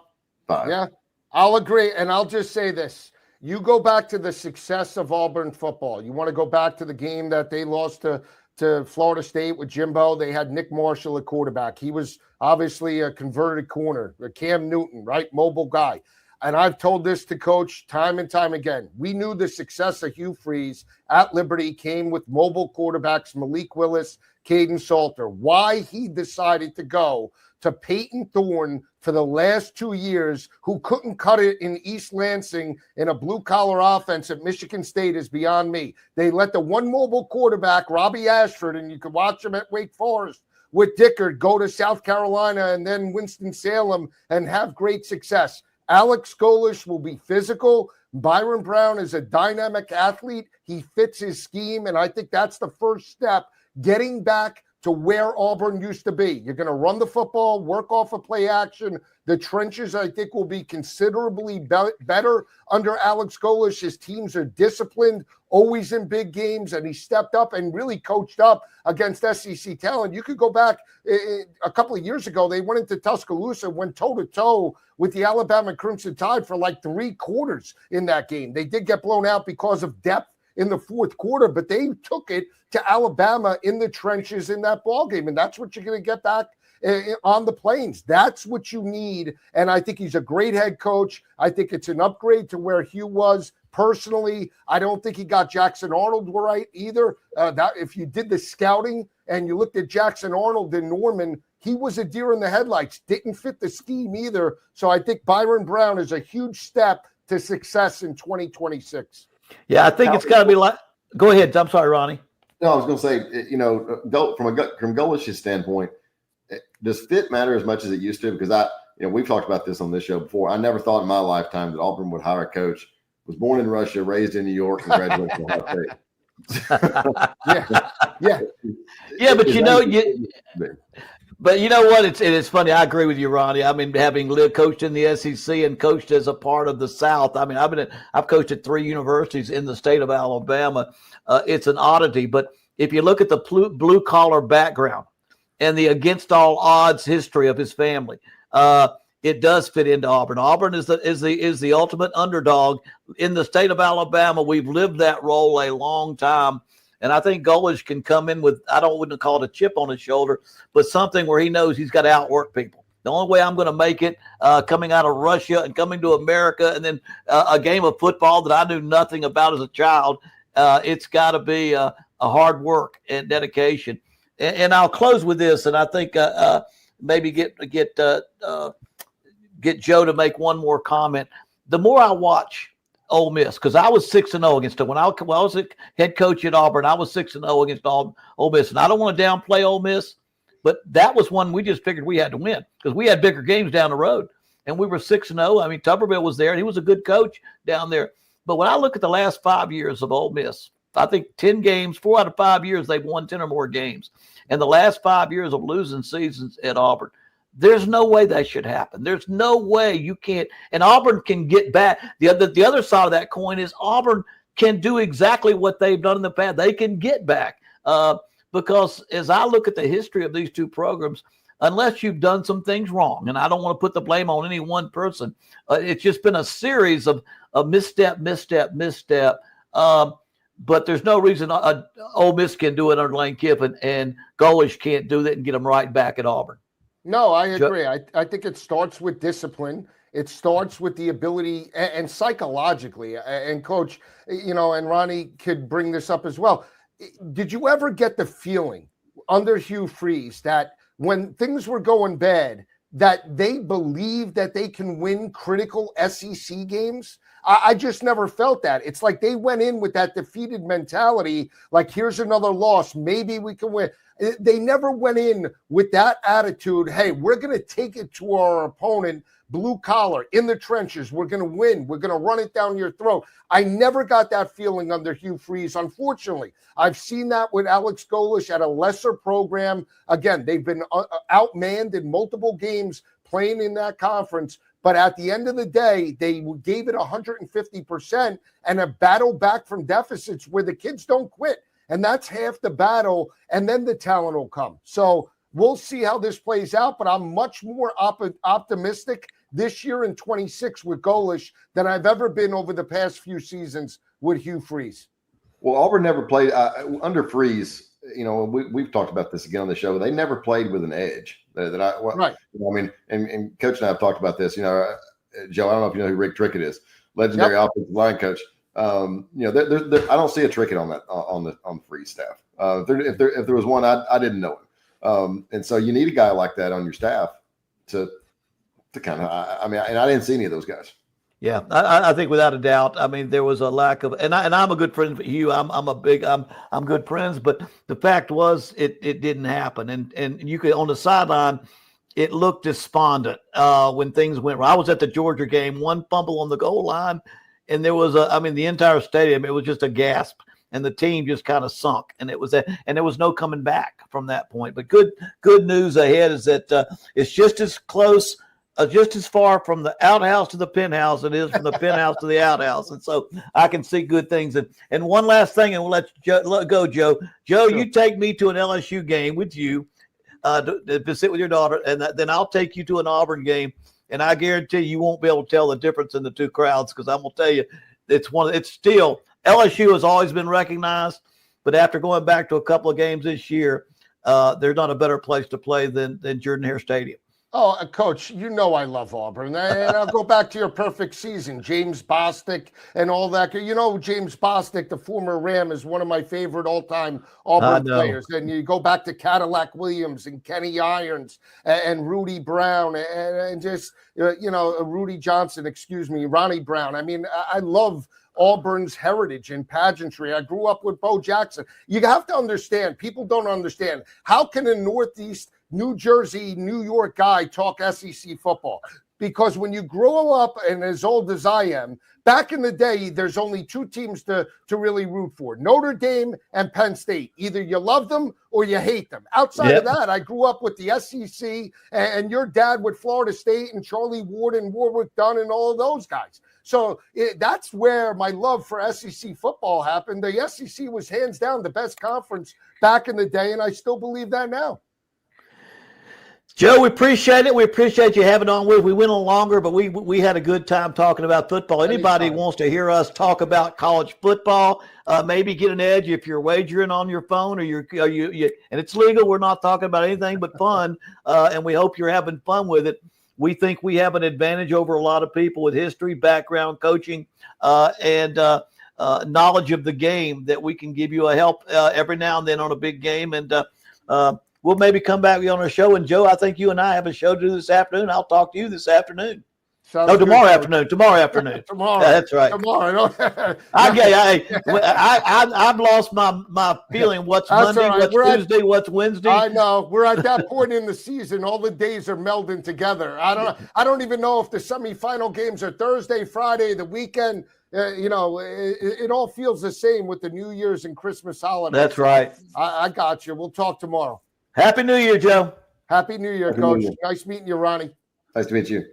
Yeah, I'll agree. And I'll just say this. You go back to the success of Auburn football. You want to go back to the game that they lost to Florida State with Jimbo. They had Nick Marshall at quarterback. He was obviously a converted corner, a Cam Newton, right? Mobile guy. And I've told this to Coach time and time again. We knew the success of Hugh Freeze at Liberty came with mobile quarterbacks, Malik Willis, Caden Salter. Why he decided to go to Peyton Thorne for the last 2 years, who couldn't cut it in East Lansing in a blue-collar offense at Michigan State, is beyond me. They let the one mobile quarterback, Robbie Ashford, and you could watch him at Wake Forest, with Dickard, go to South Carolina and then Winston-Salem and have great success. Alex Golesh will be physical. Byron Brown is a dynamic athlete. He fits his scheme, and I think that's the first step, getting back to where Auburn used to be. You're going to run the football, work off of play action. The trenches, I think, will be considerably better under Alex Golesh. His teams are disciplined, always in big games, and he stepped up and really coached up against SEC talent. You could go back a couple of years ago. They went into Tuscaloosa, went toe-to-toe with the Alabama Crimson Tide for like 3 quarters in that game. They did get blown out because of depth in the fourth quarter, but they took it to Alabama in the trenches in that ball game, and that's what you're going to get back on the Plains. That's what you need, and I think he's a great head coach. I think it's an upgrade to where Hugh was. Personally, I don't think he got Jackson Arnold right either. That if you did the scouting and you looked at Jackson Arnold in Norman, he was a deer in the headlights, didn't fit the scheme either. So I think Byron Brown is a huge step to success in 2026. Yeah, I think it's got to be like – go ahead. I'm sorry, Ronnie. No, I was going to say, from Golesh's standpoint, does fit matter as much as it used to? Because we've talked about this on this show before. I never thought in my lifetime that Auburn would hire a coach, was born in Russia, raised in New York, and graduated from Ohio State. Yeah, but you know what? It's funny. I agree with you, Ronnie. I mean, having coached in the SEC and coached as a part of the South. I mean, I've coached at 3 universities in the state of Alabama. It's an oddity, but if you look at the blue collar background and the against all odds history of his family, it does fit into Auburn. Auburn is the ultimate underdog in the state of Alabama. We've lived that role a long time. And I think Golesh can come in with, wouldn't call it a chip on his shoulder, but something where he knows he's got to outwork people. The only way I'm going to make it coming out of Russia and coming to America and then a game of football that I knew nothing about as a child, it's got to be a hard work and dedication. And I'll close with this, and I think maybe get Joe to make one more comment. The more I watch Ole Miss, because I was 6-0 against them. When I was a head coach at Auburn, I was 6-0 against Ole Miss. And I don't want to downplay Ole Miss, but that was one we just figured we had to win because we had bigger games down the road. And we were 6-0. I mean, Tuberville was there, and he was a good coach down there. But when I look at the last 5 years of Ole Miss, I think 10 games, 4 out of 5 years, they've won 10 or more games. And the last 5 years of losing seasons at Auburn, there's no way that should happen. There's no way you can't. And Auburn can get back. The other side of that coin is Auburn can do exactly what they've done in the past. They can get back because as I look at the history of these two programs, unless you've done some things wrong, and I don't want to put the blame on any one person, it's just been a series of misstep. But there's no reason Ole Miss can do it under Lane Kiffin and Golesh can't do that and get them right back at Auburn. No, I agree. I think it starts with discipline. It starts with the ability and psychologically. And Coach, and Ronnie could bring this up as well. Did you ever get the feeling under Hugh Freeze that when things were going bad, that they believe that they can win critical SEC games? I just never felt that. It's like they went in with that defeated mentality, like here's another loss, maybe we can win. They never went in with that attitude, hey, we're going to take it to our opponent, blue collar, in the trenches. We're going to win. We're going to run it down your throat. I never got that feeling under Hugh Freeze, unfortunately. I've seen that with Alex Golesh at a lesser program. Again, they've been outmanned in multiple games playing in that conference. But at the end of the day, they gave it 150% and a battle back from deficits where the kids don't quit. And that's half the battle, and then the talent will come. So we'll see how this plays out, but I'm much more optimistic this year in 26 with Golesh than I've ever been over the past few seasons with Hugh Freeze. Well, Auburn never played under Freeze. We've talked about this again on the show. They never played with an edge. Right. And Coach and I have talked about this. Joe, I don't know if you know who Rick Trickett is, legendary offensive line coach. I don't see a Trickett on that on the Freeze staff. If there was one, I didn't know him. And so you need a guy like that on your staff to kind of. And I didn't see any of those guys. Yeah, I think without a doubt. I mean, there was a lack of, and I'm a good friend for you. I'm good friends, but the fact was it didn't happen. And you could on the sideline, it looked despondent when things went wrong. I was at the Georgia game, one fumble on the goal line, and there was the entire stadium. It was just a gasp and the team just kind of sunk, and there was no coming back from that point. But good news ahead is that it's just as close, just as far from the outhouse to the penthouse it is from the penthouse to the outhouse, and so I can see good things. And one last thing, and we'll let go, Joe. Joe, sure. You take me to an LSU game with you to sit with your daughter, and then I'll take you to an Auburn game, and I guarantee you won't be able to tell the difference in the two crowds, because I'm gonna tell you, it's still LSU has always been recognized, but after going back to a couple of games this year, there's not a better place to play than Jordan-Hare Stadium. Oh, Coach, you know I love Auburn. And I'll go back to your perfect season, James Bostic and all that. You know, James Bostic, the former Ram, is one of my favorite all-time Auburn players. And you go back to Cadillac Williams and Kenny Irons and Rudy Brown and just, Rudy Johnson, Ronnie Brown. I mean, I love Auburn's heritage and pageantry. I grew up with Bo Jackson. You have to understand, people don't understand. How can a Northeast New Jersey, New York guy talk SEC football? Because when you grow up and as old as I am, back in the day, there's only two teams to really root for, Notre Dame and Penn State. Either you love them or you hate them. Outside of that, I grew up with the SEC and your dad with Florida State and Charlie Ward and Warwick Dunn and all of those guys. So that's where my love for SEC football happened. The SEC was hands down the best conference back in the day, and I still believe that now. Joe, we appreciate it. We appreciate you having on with. We went on longer, but we had a good time talking about football. Anybody wants to hear us talk about college football, maybe get an edge if you're wagering on your phone or you and it's legal. We're not talking about anything but fun, and we hope you're having fun with it. We think we have an advantage over a lot of people with history, background, coaching, and knowledge of the game that we can give you a help every now and then on a big game. And we'll maybe come back on our show. And Joe, I think you and I have a show to do this afternoon. I'll talk to you this afternoon. Tomorrow afternoon. Tomorrow. Yeah, that's right. Tomorrow. I've lost my feeling. What's that's Monday? Right. What's Tuesday? What's Wednesday? I know. We're at that point in the season. All the days are melding together. I don't even know if the semifinal games are Thursday, Friday, the weekend. It all feels the same with the New Year's and Christmas holidays. That's right. I got you. We'll talk tomorrow. Happy New Year, Joe. Happy New Year, Coach. Nice meeting you, Ronnie. Nice to meet you.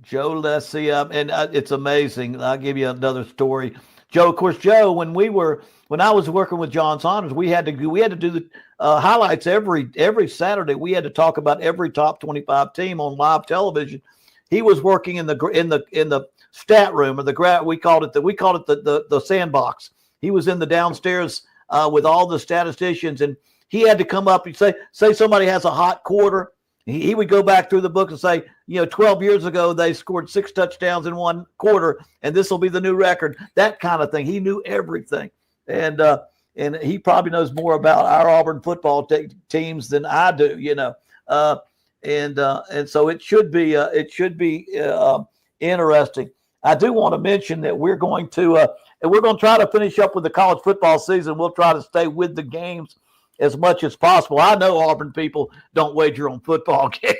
Joe Lisi, and it's amazing. I'll give you another story. Joe, of course, Joe, when I was working with John Saunders, we had to do the highlights every Saturday. We had to talk about every top 25 team on live television. He was working in the stat room, or we called it the sandbox. He was in the downstairs with all the statisticians, and he had to come up and say somebody has a hot quarter. He would go back through the book and say, 12 years ago, they scored 6 touchdowns in one quarter, and this will be the new record, that kind of thing. He knew everything. And he probably knows more about our Auburn football teams than I do, and so it should be interesting. I do want to mention that we're going to try to finish up with the college football season. We'll try to stay with the games as much as possible. I know Auburn people don't wager on football games.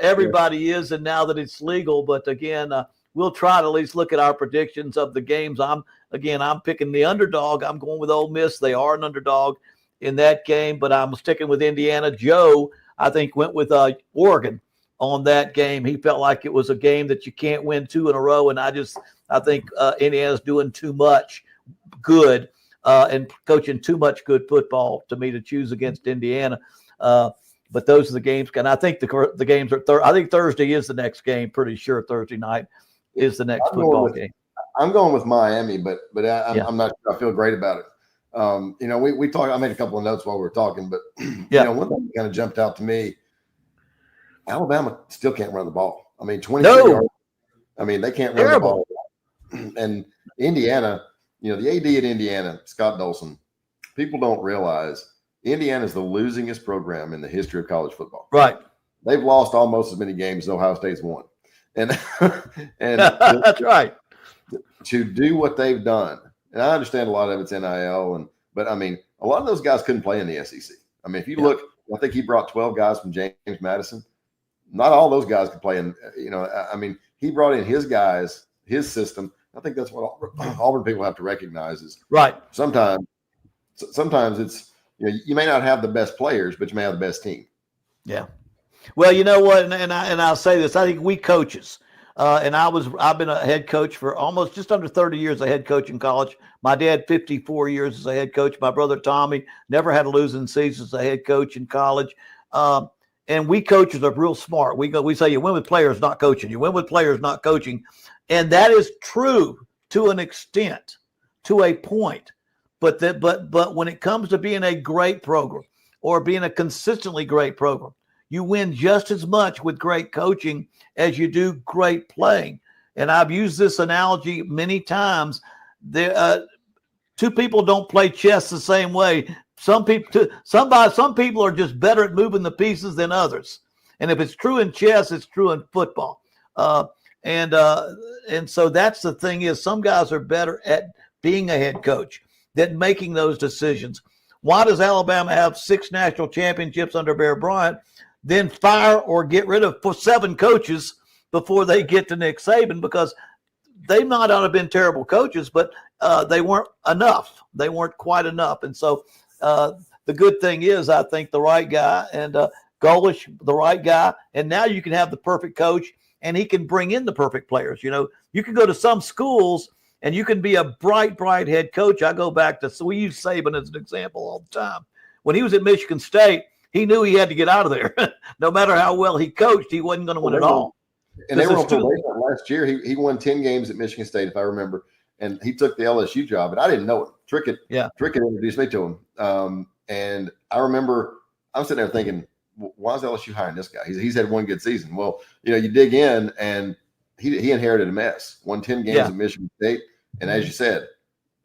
Everybody is, and now that it's legal. But again, we'll try to at least look at our predictions of the games. I'm picking the underdog. I'm going with Ole Miss. They are an underdog in that game, but I'm sticking with Indiana. Joe, I think, went with Oregon on that game. He felt like it was a game that you can't win 2 in a row, and I think Indiana's doing too much good. And coaching too much good football to me to choose against Indiana. But those are the games. And I think the games are I think Thursday is the next game. Pretty sure Thursday night is the next football game. I'm going with Miami, but I'm not sure I feel great about it. We talked. I made a couple of notes while we were talking, but one thing that kind of jumped out to me, Alabama still can't run the ball. I mean, 23 yards. I mean, they can't run the ball. And Indiana, the AD at Indiana, Scott Dolson, people don't realize Indiana is the losingest program in the history of college football. Right. They've lost almost as many games as Ohio State's won. And that's right. To do what they've done, and I understand a lot of it's NIL, but I mean, a lot of those guys couldn't play in the SEC. I mean, if you look, I think he brought 12 guys from James Madison. Not all those guys could play in, I mean, he brought in his guys, his system, I think that's what Auburn people have to recognize is right. Sometimes it's, you may not have the best players, but you may have the best team. Yeah. Well, you know what, and I'll say this: I think we coaches, and I've been a head coach for almost just under 30 years. A head coach in college. My dad 54 years as a head coach. My brother Tommy never had a losing season as a head coach in college. And we coaches are real smart. We say you win with players, not coaching. You win with players, not coaching, and that is true to an extent, to a point. But when it comes to being a great program or being a consistently great program, you win just as much with great coaching as you do great playing. And I've used this analogy many times. Two people don't play chess the same way. Some people are just better at moving the pieces than others. And if it's true in chess, it's true in football. And so that's the thing is some guys are better at being a head coach than making those decisions. Why does Alabama have 6 national championships under Bear Bryant, then fire or get rid of 7 coaches before they get to Nick Saban? Because they might not have been terrible coaches, but they weren't enough. They weren't quite enough. And so the good thing is I think the right guy and Golish, the right guy, and now you can have the perfect coach and he can bring in the perfect players. You can go to some schools and you can be a bright head coach. I go back to, so we use Saban as an example all the time. When he was at Michigan State, he knew he had to get out of there. No matter how well he coached, he wasn't going to win at all. And they were on probation last year. He won 10 games at Michigan State, if I remember, and he took the LSU job, and I didn't know it. Trickett introduced me to him. And I remember I'm sitting there thinking, why is LSU hiring this guy? He's had one good season. Well, you dig in, and he inherited a mess. Won 10 games at Michigan State, and as you said,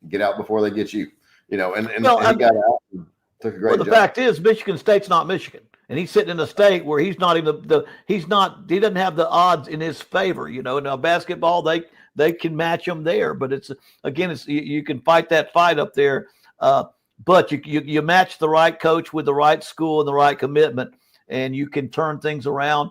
get out before they get you. And he got out and took a great job. The fact is, Michigan State's not Michigan, and he's sitting in a state where he's not even he doesn't have the odds in his favor. Now basketball they can match him there, but it's you can fight that fight up there. But you match the right coach with the right school and the right commitment, and you can turn things around,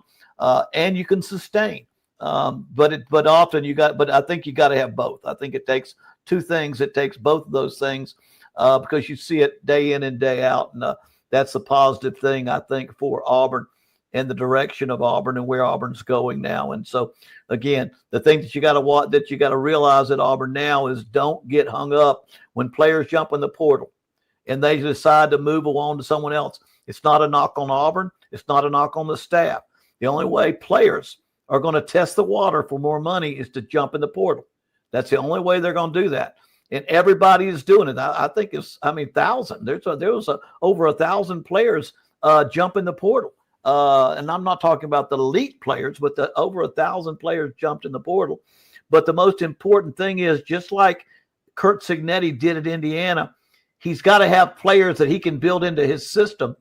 and you can sustain. But often but I think you got to have both. I think it takes two things. It takes both of those things because you see it day in and day out, and that's a positive thing I think for Auburn and the direction of Auburn and where Auburn's going now. And so again, the thing that you got to realize at Auburn now is don't get hung up when players jump in the portal and they decide to move on to someone else. It's not a knock on Auburn. It's not a knock on the staff. The only way players are going to test the water for more money is to jump in the portal. That's the only way they're going to do that. And everybody is doing it. I think it's, 1,000. There was over 1,000 players jump in the portal. And I'm not talking about the elite players, but over 1,000 players jumped in the portal. But the most important thing is, just like Curt Cignetti did at Indiana, he's got to have players that he can build into his system.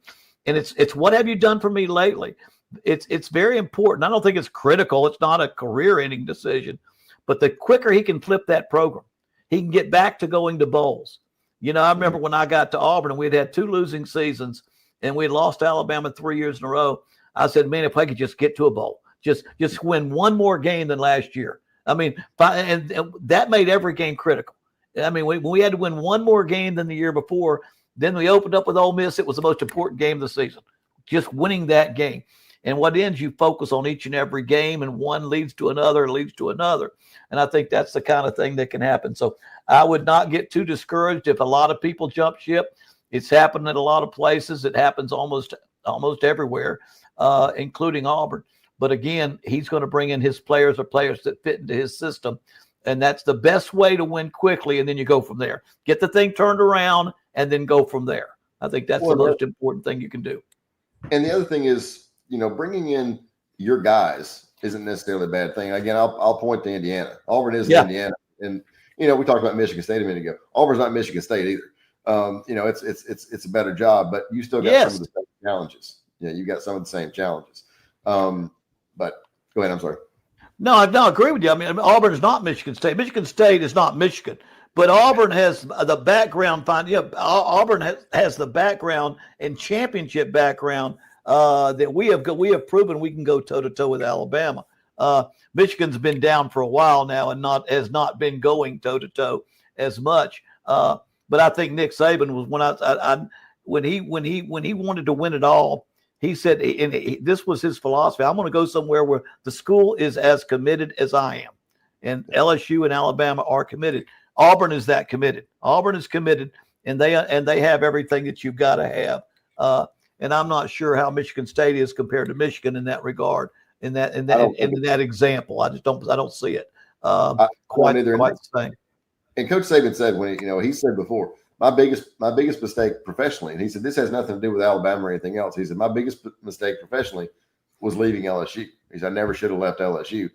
And it's what have you done for me lately? It's very important. I don't think it's critical. It's not a career-ending decision. But the quicker he can flip that program, he can get back to going to bowls. I remember when I got to Auburn and we'd had 2 losing seasons and we'd lost Alabama 3 years in a row. I said, man, if I could just get to a bowl, just win one more game than last year. And that made every game critical. When we had to win one more game than the year before, then we opened up with Ole Miss. It was the most important game of the season, just winning that game. And what ends, you focus on each and every game, and one leads to another. And I think that's the kind of thing that can happen. So I would not get too discouraged if a lot of people jump ship. It's happened in a lot of places. It happens almost everywhere, including Auburn. But again, he's going to bring in his players or players that fit into his system. And that's the best way to win quickly. And then you go from there. Get the thing turned around and then go from there. I think that's the most important thing you can do. And the other thing is, bringing in your guys isn't necessarily a bad thing. Again, I'll point to Indiana. Auburn is Indiana. And, we talked about Michigan State a minute ago. Auburn's not Michigan State either. It's a better job, but you still got some of the same challenges. You got some of the same challenges. But go ahead. I'm sorry. No, I agree with you. Auburn is not Michigan State. Michigan State is not Michigan, but Auburn has the background. Auburn has the background and championship background that we have proven we can go toe to toe with Alabama. Michigan's been down for a while now and has not been going toe to toe as much. But I think Nick Saban was when he wanted to win it all. He said, and this was his philosophy: I'm going to go somewhere where the school is as committed as I am, and LSU and Alabama are committed. Auburn is that committed. Auburn is committed, and they have everything that you've got to have. And I'm not sure how Michigan State is compared to Michigan in that regard. In that example, I don't see it quite the same. And Coach Saban said he said before, my biggest mistake professionally, and he said this has nothing to do with Alabama or anything else. He said my biggest mistake professionally was leaving LSU. He said I never should have left LSU.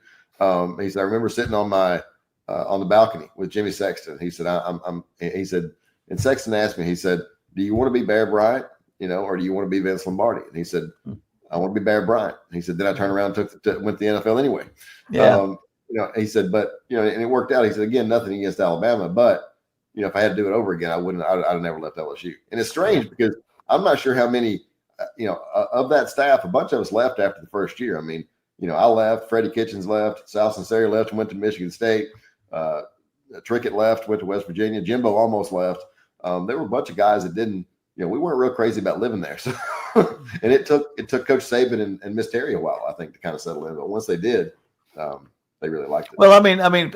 He said I remember sitting on the balcony with Jimmy Sexton. He said he said, and Sexton asked me, he said, do you want to be Bear Bryant, or do you want to be Vince Lombardi? And he said, I want to be Bear Bryant. He said, then I turned around and went to the NFL anyway. Yeah. He said, but and it worked out. He said, again, nothing against Alabama, but if I had to do it over again, I'd have never left LSU. And it's strange because I'm not sure how many, of that staff, a bunch of us left after the first year. I mean, I left, Freddie Kitchens left, Sal Sincere left and went to Michigan State. Trickett left, went to West Virginia. Jimbo almost left. There were a bunch of guys that didn't, we weren't real crazy about living there. So, and it took Coach Saban and Miss Terry a while, I think, to kind of settle in. But once they did, they really liked it. Well, I mean,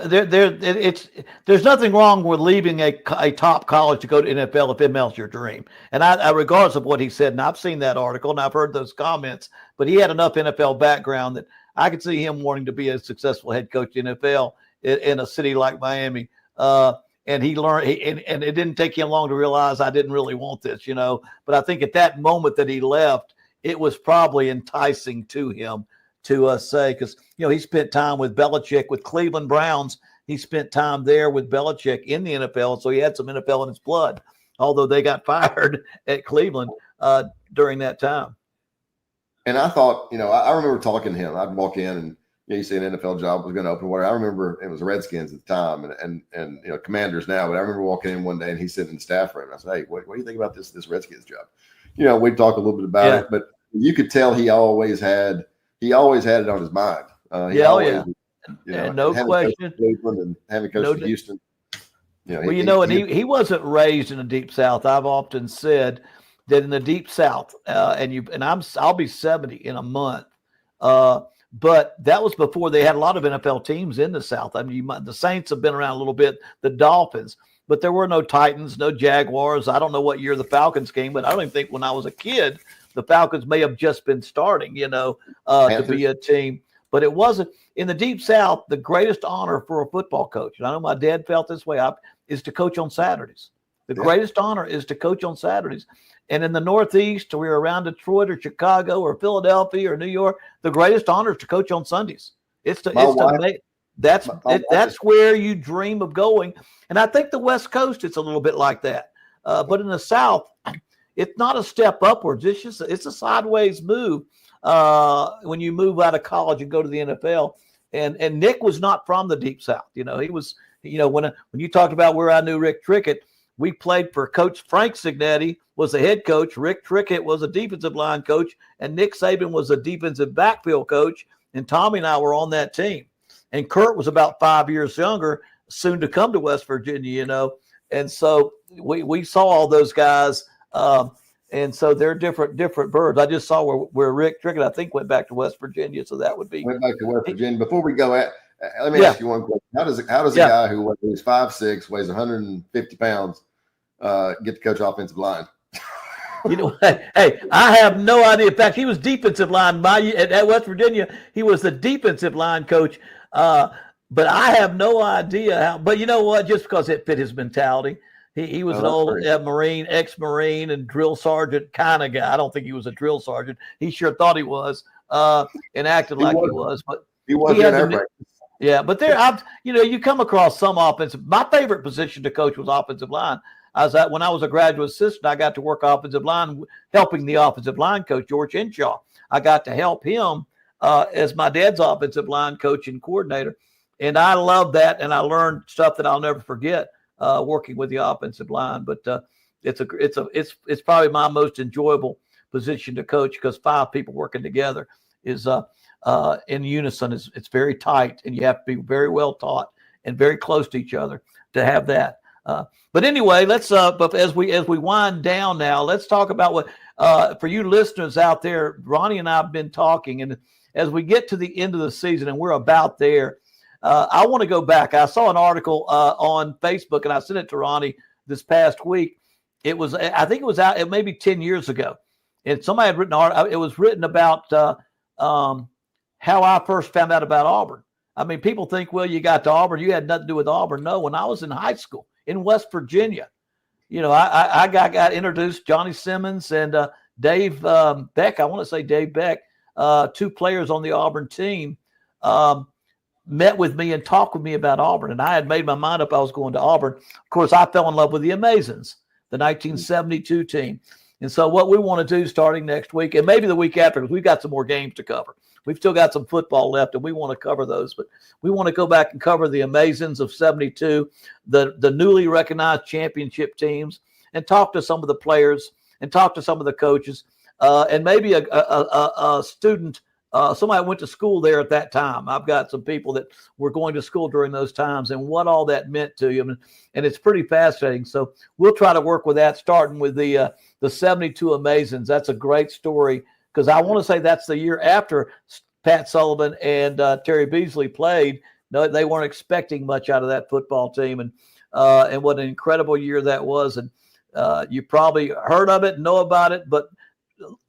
there's nothing wrong with leaving a top college to go to NFL if ML's your dream. And I regardless of what he said, and I've seen that article and I've heard those comments, but he had enough NFL background that I could see him wanting to be a successful head coach in NFL in a city like Miami. And he learned, and it didn't take him long to realize I didn't really want this, But I think at that moment that he left, it was probably enticing to him to say, because he spent time with Belichick with Cleveland Browns. He spent time there with Belichick in the NFL, so he had some NFL in his blood. Although they got fired at Cleveland during that time. And I thought, I remember talking to him. I'd walk in and you see an NFL job was going to open. Whatever. I remember it was the Redskins at the time, and Commanders now. But I remember walking in one day and he's sitting in the staff room. And I said, "Hey, what do you think about this Redskins job?" We talked a little bit about it, but you could tell he always had it on his mind. No question. And having coached Houston. And he wasn't raised in the Deep South. I've often said that in the Deep South, I'll be 70 in a month. But that was before they had a lot of NFL teams in the South. I mean, the Saints have been around a little bit, the Dolphins, but there were no Titans, no Jaguars. I don't know what year the Falcons came, but I don't even think when I was a kid, the Falcons may have just been starting, to be a team. But it wasn't in the Deep South. The greatest honor for a football coach, and I know my dad felt this way, is to coach on Saturdays. The greatest honor is to coach on Saturdays. And in the Northeast, we're around Detroit or Chicago or Philadelphia or New York, the greatest honor is to coach on Sundays. That's where you dream of going. And I think the West Coast, it's a little bit like that. But in the South, it's not a step upwards. It's a sideways move when you move out of college and go to the NFL. And Nick was not from the Deep South. He was, when you talked about where I knew Rick Trickett, we played for Coach Frank Signetti was the head coach. Rick Trickett was a defensive line coach, and Nick Saban was a defensive backfield coach. And Tommy and I were on that team. And Kurt was about 5 years younger, soon to come to West Virginia, And so we saw all those guys. And so they're different birds. I just saw where Rick Trickett, I think, went back to West Virginia. So that would be went back to West Virginia. Before we go let me ask you one question. How does a guy who weighs 5'6", weighs 150 pounds, get to coach offensive line? Hey, I have no idea. In fact, he was defensive line at West Virginia. He was the defensive line coach. But I have no idea how. But you know what? Just because it fit his mentality. He was an old Marine, ex-Marine, and drill sergeant kind of guy. I don't think he was a drill sergeant. He sure thought he was, and acted like he was. But he wasn't. Yeah, but you come across some offensive. My favorite position to coach was offensive line. When I was a graduate assistant, I got to work offensive line, helping the offensive line coach, George Henshaw. I got to help him as my dad's offensive line coach and coordinator. And I love that. And I learned stuff that I'll never forget working with the offensive line. But it's probably my most enjoyable position to coach because 5 people working together. in unison. It's very tight, and you have to be very well taught and very close to each other to have that. But anyway, let's. But as we wind down now, let's talk about what for you listeners out there. Ronnie and I have been talking, and as we get to the end of the season, and we're about there, I want to go back. I saw an article on Facebook, and I sent it to Ronnie this past week. It was, I think it was out maybe 10 years ago, and somebody had written it was written about how I first found out about Auburn. I mean, people think, well, you got to Auburn, you had nothing to do with Auburn. No, when I was in high school in West Virginia, I got introduced Johnny Simmons and Dave Beck. I want to say Dave Beck, two players on the Auburn team, met with me and talked with me about Auburn. And I had made my mind up I was going to Auburn. Of course, I fell in love with the Amazons, the 1972 team. And so what we want to do starting next week and maybe the week after, because we've got some more games to cover. We've still got some football left, and we want to cover those. But we want to go back and cover the Amazons of 72, the newly recognized championship teams, and talk to some of the players and talk to some of the coaches, and maybe a student, somebody went to school there at that time. I've got some people that were going to school during those times and what all that meant to you. And it's pretty fascinating. So we'll try to work with that, starting with the 72 Amazons. That's a great story, because I want to say that's the year after Pat Sullivan and Terry Beasley played. No, they weren't expecting much out of that football team, and what an incredible year that was. And you probably heard of it, know about it, but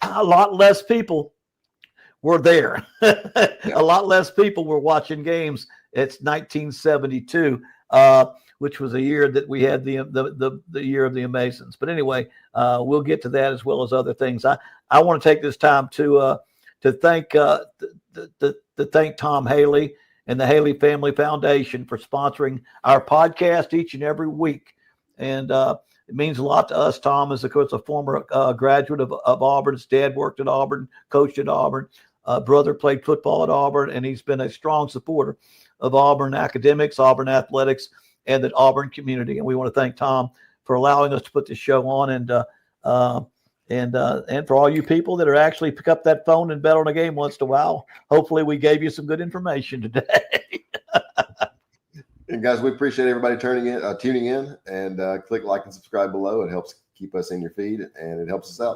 a lot less people were there. A lot less people were watching games. It's 1972, which was a year that we had the year of the Amazons. But anyway, we'll get to that as well as other things. I want to take this time to thank thank Tom Haley and the Haley Family Foundation for sponsoring our podcast each and every week. And it means a lot to us. Tom is, of course, a former graduate of Auburn. His dad worked at Auburn, coached at Auburn. Brother played football at Auburn, and he's been a strong supporter of Auburn academics, Auburn athletics, and the Auburn community. And we want to thank Tom for allowing us to put this show on, and for all you people that are actually pick up that phone and bet on a game once in a while. Hopefully we gave you some good information today. And guys, we appreciate everybody tuning in, and click like and subscribe below. It helps keep us in your feed, and it helps us out.